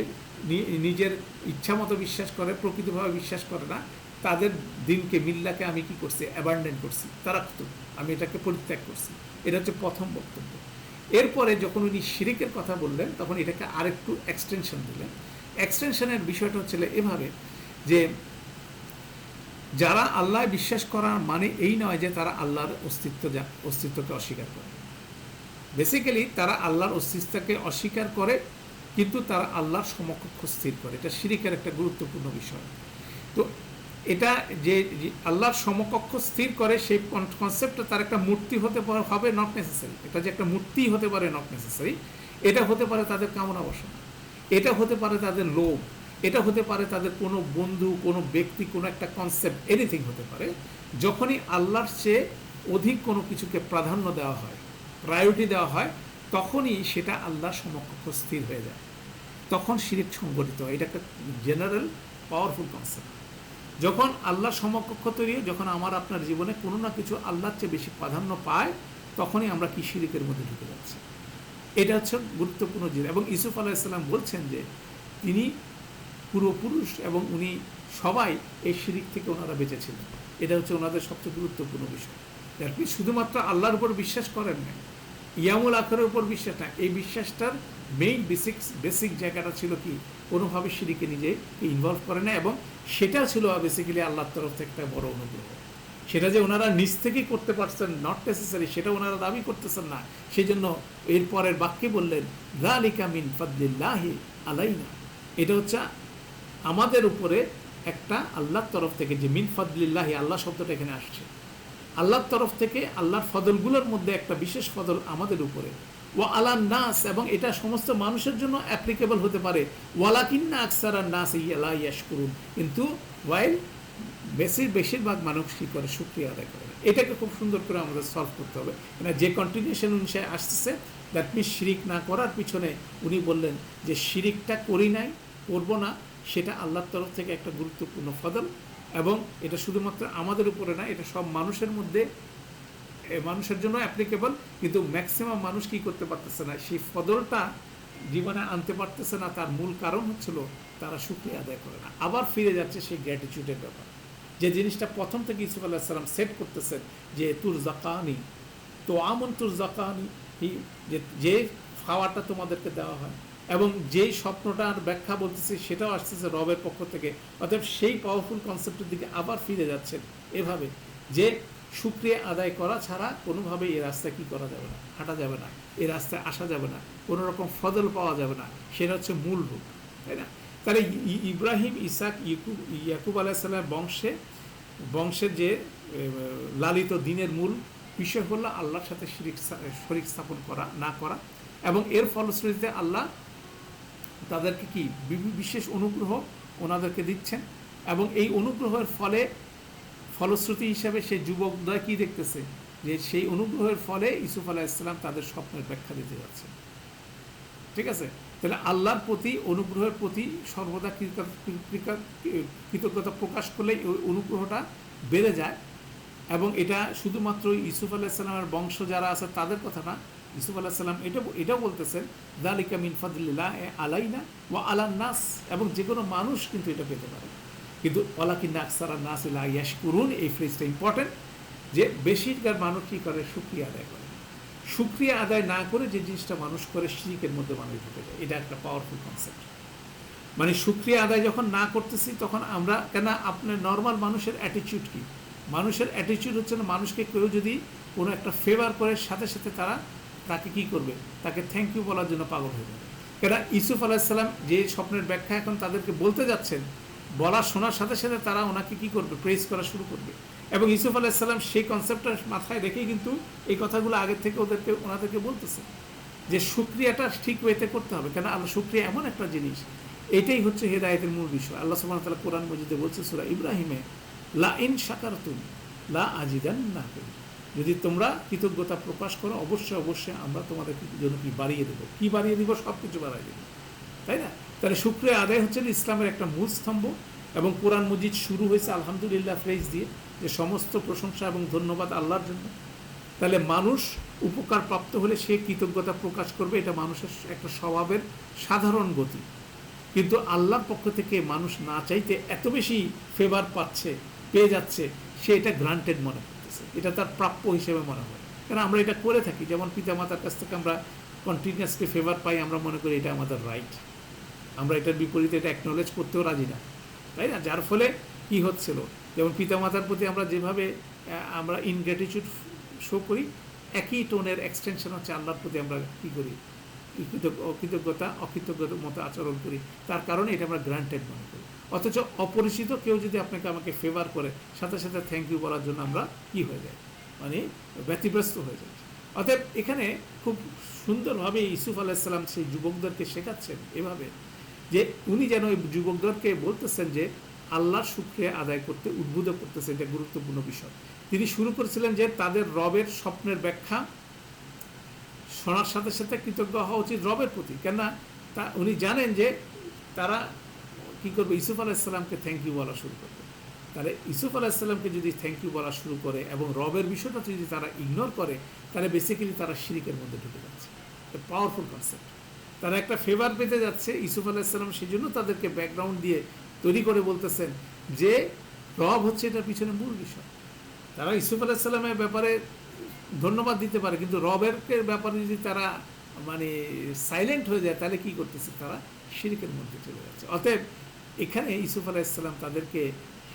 নিজের ইচ্ছামতো বিশ্বাস করে, প্রকৃতভাবে বিশ্বাস করে না, তাদের দিনকে, মিল্লাকে আমি কি করছি, অ্যাবান্ডেন করছি, তারাক্তু, আমি এটাকে পরিত্যাগ করছি। এটা হচ্ছে প্রথম বক্তব্য। এরপরে যখন উনি শিরিকের কথা বললেন, তখন এটাকে আরেকটু এক্সটেনশন দিলেন। এক্সটেনশনের বিষয়টা হচ্ছিল এভাবে, যে যারা আল্লাহ বিশ্বাস করার মানে এই নয় যে তারা আল্লাহর অস্তিত্বকে অস্বীকার করে। বেসিক্যালি তারা আল্লাহর অস্তিত্বকে অস্বীকার করে, কিন্তু তারা আল্লাহর সমকক্ষ স্থির করে। এটা শিরিকের একটা গুরুত্বপূর্ণ বিষয়। তো এটা যে আল্লাহর সমকক্ষ স্থির করে, সেই কনসেপ্টটা তার একটা মূর্তি হতে হবে, নট নেসেসারি। এটা যে একটা মূর্তি হতে পারে, নট নেসেসারি। এটা হতে পারে তাদের কামনা বাসনা, এটা হতে পারে তাদের লোভ, এটা হতে পারে তাদের কোনো বন্ধু, কোনো ব্যক্তি, কোনো একটা কনসেপ্ট, এনিথিং হতে পারে। যখনই আল্লাহর চেয়ে অধিক কোনো কিছুকে প্রাধান্য দেওয়া হয়, প্রায়োরিটি দেওয়া হয়, তখনই সেটা আল্লাহর সমকক্ষ স্থির হয়ে যায়, তখন শিরিক সংগঠিত হয়। এটা একটা জেনারেল পাওয়ারফুল কনসেপ্ট। যখন আল্লাহর সমকক্ষ তৈরি, যখন আমার আপনার জীবনে কোনো না কিছু আল্লাহর চেয়ে বেশি প্রাধান্য পায়, তখনই আমরা কি শিরিকের মধ্যে ঢুকে যাচ্ছি। এটা হচ্ছে গুরুত্বপূর্ণ জিনিস। এবং ইউসুফ আলাইহিস সালাম বলছেন যে তিনি পূর্বপুরুষ এবং উনি সবাই এই শিরিক থেকে ওনারা বেঁচেছিলেন। এটা হচ্ছে ওনাদের সবচেয়ে গুরুত্বপূর্ণ বিষয়। আপনি শুধুমাত্র আল্লাহর উপর বিশ্বাস করেন না, ইয়ামুল আখিরের উপর বিশ্বাস না, এই বিশ্বাসটার মেইন বেসিক জায়গাটা ছিল কি, কোনোভাবে শিরিকে নিজে ইনভলভ করে না, এবং সেটা ছিল বেসিক্যালি আল্লাহর তরফ থেকে একটা বড় অনুগ্রহ। সেটা যে ওনারা নিজ থেকেই করতে পারছেন, নট নেসেসারি, সেটা ওনারা দাবি করতেছেন না। সেই জন্য এর পরের বাক্যে বললেন, যালিকা মিন ফাদলিল্লাহি আলাইনা, এটা হচ্ছে আমাদের উপরে একটা আল্লাহর তরফ থেকে, যে মিন ফাদলিল্লাহি, আল্লাহ শব্দটা এখানে আসছে, আল্লাহর তরফ থেকে আল্লাহর ফদলগুলোর মধ্যে একটা বিশেষ ফদল আমাদের উপরে, ও আলান নাস, এবং এটা সমস্ত মানুষের জন্য অ্যাপ্লিকেবল হতে পারে, ওয়ালাকিন্না আকসারান নাস লা ইয়াশকুরুন, কিন্তু ওয়াইল বেশিরভাগ মানুষ কী করে, শুকরিয়া আদায় করে। এটাকে খুব সুন্দর করে আমাদের সলভ করতে হবে। মানে যে কন্টিনিউশন অনুসারে আসতেছে, দ্যাট মিনস শিরিক না করার পিছনে উনি বললেন যে শিরিকটা করি নাই, করবো না, সেটা আল্লাহর তরফ থেকে একটা গুরুত্বপূর্ণ ফদল, এবং এটা শুধুমাত্র আমাদের উপরে না, এটা সব মানুষের মধ্যে, মানুষের জন্য অ্যাপ্লিকেবল, কিন্তু ম্যাক্সিমাম মানুষ কী করতে পারতেছে না, সেই ফদলটা জীবনে আনতে পারতেছে না। তার মূল কারণ হচ্ছিল তারা শুকরিয়া আদায় করে না। আবার ফিরে যাচ্ছে সেই গ্র্যাটিটিউডের ব্যাপার, যে জিনিসটা প্রথম থেকে ইউসুফ আলাইহিস সালাম সেট করতেছেন, যে তুর জাকানি, তো আমন তুর জাকানি, যে খাওয়াটা তোমাদেরকে দেওয়া হয়, এবং যেই স্বপ্নটার ব্যাখ্যা বলতেছি সেটাও আসতেছে রবের পক্ষ থেকে। অতএব সেই পাওয়ারফুল কনসেপ্টের দিকে আবার ফিরে যাচ্ছেন এভাবে, যে শুকরিয়া আদায় করা ছাড়া কোনোভাবে এই রাস্তায় কী করা যাবে না, হাঁটা যাবে না, এই রাস্তায় আসা যাবে না, কোনো রকম ফদল পাওয়া যাবে না, সেটা হচ্ছে মূল রূপ, তাই না? তাহলে ইব্রাহিম, ইসাক, ইয়াকুব আলাইহিস সালামের বংশের যে লালিত দিনের মূল বিষয় হলো আল্লাহর সাথে শরীক স্থাপন করা না করা, এবং এর ফলশ্রুতিতে আল্লাহ তাদেরকে কি বিশেষ অনুগ্রহ ওনাদেরকে দিচ্ছেন, এবং এই অনুগ্রহের ফলশ্রুতি হিসাবে সেই যুবকরা কি দেখতেছে, যে সেই অনুগ্রহের ফলে ইউসুফ আলাইহিস সালাম তাদের স্বপ্নের ব্যাখ্যা দিতে যাচ্ছেন। ঠিক আছে? তাহলে আল্লাহর প্রতি, অনুগ্রহের প্রতি সর্বদা কৃতজ্ঞতা প্রকাশ করলে ওই অনুগ্রহটা বেড়ে যায়, এবং এটা শুধুমাত্র ইউসুফ আলাইহিস সালামের বংশ যারা আছে তাদের কথা না, ইউসুফ আলাইহিস সালাম এটাও বলতেছেন, যালিকা মিন ফাদলিল্লাহ আলাইনা ওয়া আলান নাস, এবং যে কোনো মানুষ কিন্তু এটা পেতে পারে, কিন্তু ওয়ালাকিন্না আকসারান নাস লা ইয়াশকুরুন, এই ফ্রেজটা ইম্পর্টেন্ট, যে বেশিরভাগ মানুষ কী করে, শুকরিয়া আদায় করে। শুকরিয়া আদায় না করে যে জিনিসটা মানুষ করে, শিরকের মধ্যে মানুষ ঢুকে যায়। এটা একটা পাওয়ারফুল কনসেপ্ট। মানে শুকরিয়া আদায় যখন না করতেছি, তখন আমরা আপনার নর্মাল মানুষের অ্যাটিটিউড কি, মানুষের অ্যাটিটিউড হচ্ছে না, মানুষকে কেউ যদি কোনো একটা ফেভার করে, সাথে সাথে তাকে কি করবে, তাকে থ্যাংক ইউ বলার জন্য পাগল হয়ে যাবে। ইউসুফ আলাইহিস সালাম যে স্বপ্নের ব্যাখ্যা এখন তাদেরকে বলতে যাচ্ছেন, বলা শোনার সাথে সাথে তারা ওনাকে কি করবে, প্রেজ করা শুরু করবে, এবং ইউসুফ আলাইহিস সালাম সেই কনসেপ্টটা মাথায় রেখেই কিন্তু এই কথাগুলো আগের থেকে ওনাদেরকে বলতেছে, যে শুকরিয়াটা ঠিক ওয়েতে করতে হবে। আল্লাহ শুকরিয়া এমন একটা জিনিস, এটাই হচ্ছে হেদায়েতের মূল বিষয়। আল্লাহ সুবহানাহু ওয়া তাআলা কোরআন মাজিদে বলছে সূরা ইব্রাহিমে, লা ইন শাকারতুম লা আজিদান্নাকুম, যদি তোমরা কৃতজ্ঞতা প্রকাশ করো, অবশ্যই আমরা তোমাদের জন্য কি বাড়িয়ে দেবো, কি বাড়িয়ে দিব, সব কিছু বাড়িয়ে দেবো, তাই না? তাহলে শুকরিয়া আদায় হচ্ছে ইসলামের একটা মূল স্তম্ভ, এবং কোরআন মজিদ শুরু হয়েছে আলহামদুলিল্লাহ ফ্রেজ দিয়ে, যে সমস্ত প্রশংসা এবং ধন্যবাদ আল্লাহর জন্য। তাহলে মানুষ উপকার প্রাপ্ত হলে সে কৃতজ্ঞতা প্রকাশ করবে, এটা মানুষের একটা স্বভাবের সাধারণ গতি। কিন্তু আল্লাহর পক্ষ থেকে মানুষ না চাইতে এত বেশি ফেভার পেয়ে যাচ্ছে, সে এটা গ্রান্টেড মনে করতেছে, এটা তার প্রাপ্য হিসেবে মনে হয়। কারণ আমরা এটা করে থাকি, যেমন পিতামাতার কাছ থেকে আমরা কন্টিনিউয়াসলি ফেভার পাই, আমরা মনে করি এটা আমাদের রাইট, আমরা এটার বিপরীতে এটা অ্যাকনোলেজ করতেও রাজি না, তাই না? যার ফলে কি হচ্ছিল, যেমন পিতামাতার প্রতি আমরা যেভাবে আমরা ইনগ্র্যাটিটিউড শো করি, একই টোনের এক্সটেনশন হচ্ছে আল্লাহর প্রতি আমরা কী করি, অকৃতজ্ঞতার মতো আচরণ করি। তার কারণে এটা আমরা গ্রান্টেড মনে করি। অথচ অপরিচিত কেউ যদি আমাকে ফেভার করে, সাথে সাথে থ্যাংক ইউ বলার জন্য আমরা কি হয়ে যাই, মানে ব্যতিব্যস্ত হয়ে যাই। অতএব এখানে খুব সুন্দরভাবে ইউসুফ আলাইহিস সালাম সেই যুবকদেরকে শেখাচ্ছেন এভাবে, যে উনি যেন ওই যুবকদেরকে বলতেছেন যে আল্লাহর শুকরিয়া আদায় করতে উদ্বুদ্ধ করতেছে, এটা গুরুত্বপূর্ণ বিষয়। তিনি শুরু করেছিলেন যে তাদের রবের স্বপ্নের ব্যাখ্যা শোনার সাথে সাথে কৃতজ্ঞ হওয়া উচিত রবের প্রতি, কেননা উনি জানেন যে তারা কী করবে, ইউসুফ আলাইহিস সালামকে থ্যাংক ইউ বলা শুরু করবে। তাহলে ইউসুফ আলাইহিস সালামকে যদি থ্যাংক ইউ বলা শুরু করে এবং রবের বিষয়টা যদি তারা ইগনোর করে, তাহলে বেসিক্যালি তারা শিরিকের মধ্যে ঢুকে যাচ্ছে। Powerful concept. তারা একটা ফেভার পেতে যাচ্ছে, ইউসুফ আলাইহিস সালাম সেই জন্য তাদেরকে ব্যাকগ্রাউন্ড দিয়ে তৈরি করে বলতেছেন যে রব হচ্ছে এটার পিছনে মূল বিষয়। তারা ইউসুফ আলাইহিস সালামের ব্যাপারে ধন্যবাদ দিতে পারে, কিন্তু রবের ব্যাপারে যদি তারা মানে সাইলেন্ট হয়ে যায়, তাহলে কি করতেছে, তারা শিরিকের মধ্যে চলে যাচ্ছে। অতএব এখানে ইউসুফ আলাইহিস সালাম তাদেরকে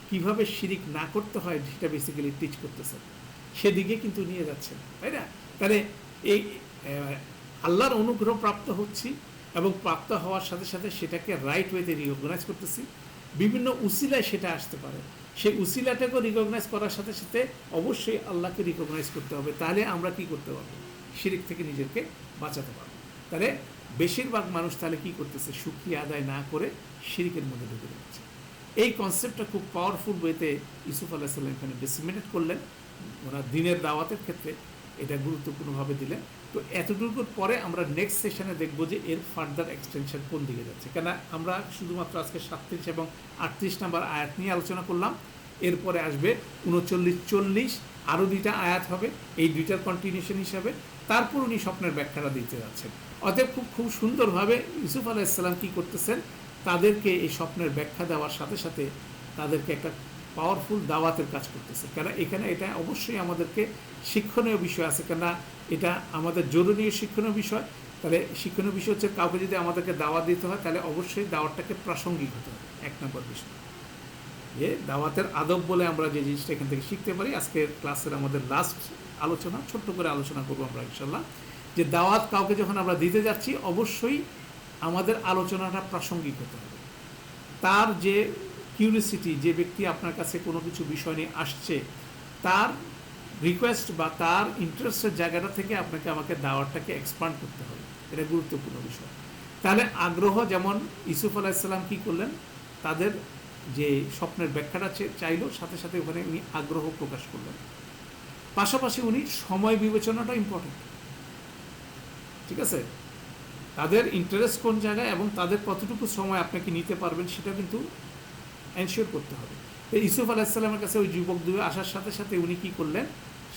কিভাবে শিরিক না করতে হয় সেটা বেসিক্যালি টিচ করতেছেন, সেদিকে কিন্তু নিয়ে যাচ্ছেন, তাই না? তাহলে এই আল্লাহর অনুগ্রহ প্রাপ্ত হচ্ছি, এবং প্রাপ্ত হওয়ার সাথে সাথে সেটাকে রাইট ওয়েতে রিকগনাইজ করতেছি, বিভিন্ন উসিলায় সেটা আসতে পারে। সেই উসিলাটাকেও রিকগনাইজ করার সাথে সাথে অবশ্যই আল্লাহকে রিকগনাইজ করতে হবে, তাহলে আমরা কি করতে পারবো, শিরিক থেকে নিজেকে বাঁচাতে পারবো। তাহলে বেশিরভাগ মানুষ তাহলে কি করতেছে, শুকরিয়া আদায় না করে শিরিকের মধ্যে ঢুকে যাচ্ছে। এই কনসেপ্টটা খুব পাওয়ারফুল ওয়েতে ইউসুফ আলাইহিস সালাম এখানে ডিসিমিনেট করলেন, ওনার দিনের দাওয়াতের ক্ষেত্রে এটা গুরুত্বপূর্ণভাবে দিলেন। তো এতটুকুর পরে আমরা নেক্সট সেশনে দেখব যে এর ফার্দার এক্সটেনশন কোন দিকে যাচ্ছে, কেন আমরা শুধুমাত্র আজকে 37 এবং 38 নম্বর আয়াত নিয়ে আলোচনা করলাম। এরপরে আসবে 39, 40, আরও 2টা আয়াত হবে এই 2টার কন্টিনিউশন হিসাবে। তারপর উনি স্বপ্নের ব্যাখ্যাটা দিতে যাচ্ছেন। অতএব খুব খুব সুন্দরভাবে ইউসুফ আলাইহিস সালাম কী করতেছেন, তাদেরকে এই স্বপ্নের ব্যাখ্যা দেওয়ার সাথে সাথে তাদেরকে একটা পাওয়ারফুল দাওয়াতের কাজ করতেছে। কেন এখানে এটা অবশ্যই আমাদেরকে শিক্ষণীয় বিষয় আছে, কেন এটা আমাদের জরুরি শিক্ষণীয় বিষয়। তাহলে শিক্ষণীয় বিষয় হচ্ছে কাউকে যদি আমাদেরকে দাওয়াত দিতে হয় তাহলে অবশ্যই দাওয়াতটাকে প্রাসঙ্গিক হতে হবে, 1 নম্বর বিষয়। যে দাওয়াতের আদব বলে আমরা যে জিনিসটা এখান থেকে শিখতে পারি, আজকের ক্লাসের আমাদের লাস্ট আলোচনা, ছোট্ট করে আলোচনা করবো আমরা ইনশাল্লাহ, যে দাওয়াত কাউকে যখন আমরা দিতে যাচ্ছি অবশ্যই আমাদের আলোচনাটা প্রাসঙ্গিক হতে হবে। তার যে কিউরিসিটি, যে ব্যক্তি আপনার কাছে কোনো কিছু বিষয় নিয়ে আসছে, তার রিকোয়েস্ট বা তার ইন্টারেস্টের জায়গাটা থেকে আপনাকে আমাকে দাওয়াতটাকে এক্সপান্ড করতে হবে, এটা গুরুত্বপূর্ণ বিষয়। তাহলে আগ্রহ, যেমন ইউসুফ আলাইহিস সালাম কী করলেন, তাদের যে স্বপ্নের ব্যাখ্যাটা চাইলো, সাথে সাথে ওখানে উনি আগ্রহ প্রকাশ করলেন। পাশাপাশি উনি সময় বিবেচনাটা ইম্পর্টেন্ট, ঠিক আছে, তাদের ইন্টারেস্ট কোন জায়গায় এবং তাদের কতটুকু সময় আপনাকে নিতে পারবেন সেটা কিন্তু এনশিওর করতে হবে। তো ইউসুফ আলাইহিস সালামের কাছে ওই যুবক দুই আসার সাথে সাথে উনি কী করলেন,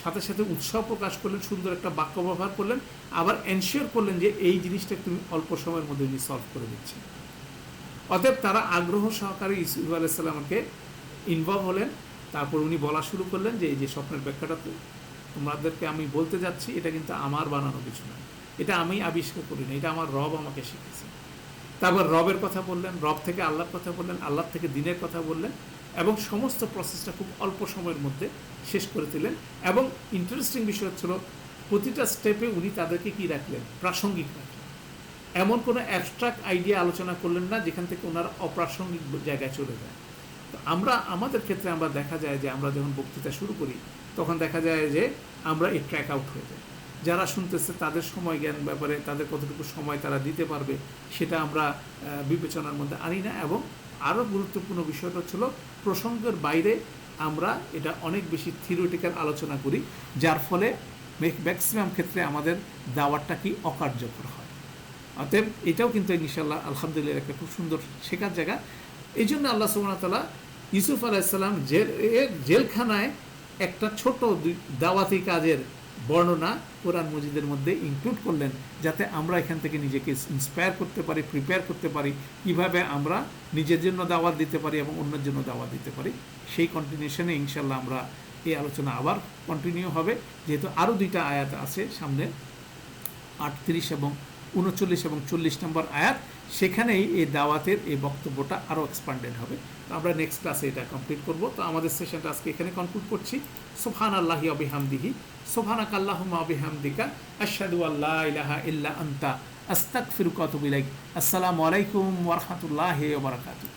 সাথে সাথে উৎসাহ প্রকাশ করলেন, সুন্দর একটা বাক্য ব্যবহার করলেন, আবার এনশিওর করলেন যে এই জিনিসটা তুমি অল্প সময়ের মধ্যে উনি সলভ করে দিচ্ছেন। অতএব তারা আগ্রহ সহকারে ইউসুফ আলাইহিস সালামকে ইনভলভ হলেন। তারপর উনি বলা শুরু করলেন যে এই যে স্বপ্নের ব্যাখ্যাটা তোমাদেরকে আমি বলতে যাচ্ছি, এটা কিন্তু আমার বানানো কিছু না, এটা আমি আবিষ্কার করি না, এটা আমার রব আমাকে শিখেছে। তারপর রবের কথা বললেন, রব থেকে আল্লাহর কথা বললেন, আল্লাহ থেকে দিনের কথা বললেন, এবং সমস্ত প্রসেসটা খুব অল্প সময়ের মধ্যে শেষ করে দিলেন। এবং ইন্টারেস্টিং বিষয় হচ্ছিল প্রতিটা স্টেপে উনি তাদেরকে কী রাখলেন, প্রাসঙ্গিক রাখলেন। এমন কোনো অ্যাবস্ট্রাক্ট আইডিয়া আলোচনা করলেন না যেখান থেকে ওনারা অপ্রাসঙ্গিক জায়গায় চলে যায়। তো আমরা আমাদের ক্ষেত্রে আমরা দেখা যায় যে আমরা যখন বক্তৃতা শুরু করি তখন দেখা যায় যে আমরা এই ট্র্যাক আউট হয়ে যাই। যারা শুনতেছে তাদের সময় জ্ঞান ব্যাপারে তাদের কতটুকু সময় তারা দিতে পারবে সেটা আমরা বিবেচনার মধ্যে আনি না। এবং আরও গুরুত্বপূর্ণ বিষয়টা ছিল প্রসঙ্গের বাইরে আমরা এটা অনেক বেশি থিওরিটিক্যাল আলোচনা করি, যার ফলে ম্যাক্সিমাম ক্ষেত্রে আমাদের দাওয়াতটা কি অকার্যকর হয়। অতএব এটাও কিন্তু ইনশাআল্লাহ আলহামদুলিল্লাহ একটা খুব সুন্দর শেখার জায়গা। এই জন্য আল্লাহ সুবহানাহু ওয়া তাআলা ইউসুফ আলাইহিস সালাম জেলখানায় একটা ছোট দাওয়াতি কাজের বর্ণনা কোরআন মজিদের মধ্যে ইনক্লুড করলেন, যাতে আমরা এখান থেকে নিজেকে ইন্সপায়ার করতে পারি, প্রিপেয়ার করতে পারি কীভাবে আমরা নিজের জন্য দাওয়াত দিতে পারি এবং অন্যের জন্য দাওয়াত দিতে পারি। সেই কন্টিনিউশনে ইনশাআল্লাহ আমরা এই আলোচনা আবার কন্টিনিউ হবে, যেহেতু আরও 2টা আয়াত আছে সামনে, 38 এবং 39 এবং 40 নম্বর আয়াত, সেখানেই এই দাওয়াতের এই বক্তব্যটা আরও এক্সপান্ডেড হবে। তো আমরা নেক্সট ক্লাসে এটা কমপ্লিট করব। তো আমাদের সেশনটা আজকে এখানে কনক্লুড করছি। সুবহানাল্লাহি ওয়া বিহামদিহি, সুবহানাকাল্লাহুম্মা ওয়া বিহামদিকা, আশহাদু আল্লা ইলাহা ইল্লা আনতা, আস্তাগফিরুকা ওয়া আতুবু ইলাইক। আসসালামু আলাইকুম ওয়া রাহমাতুল্লাহি ওয়া বারাকাতুহু।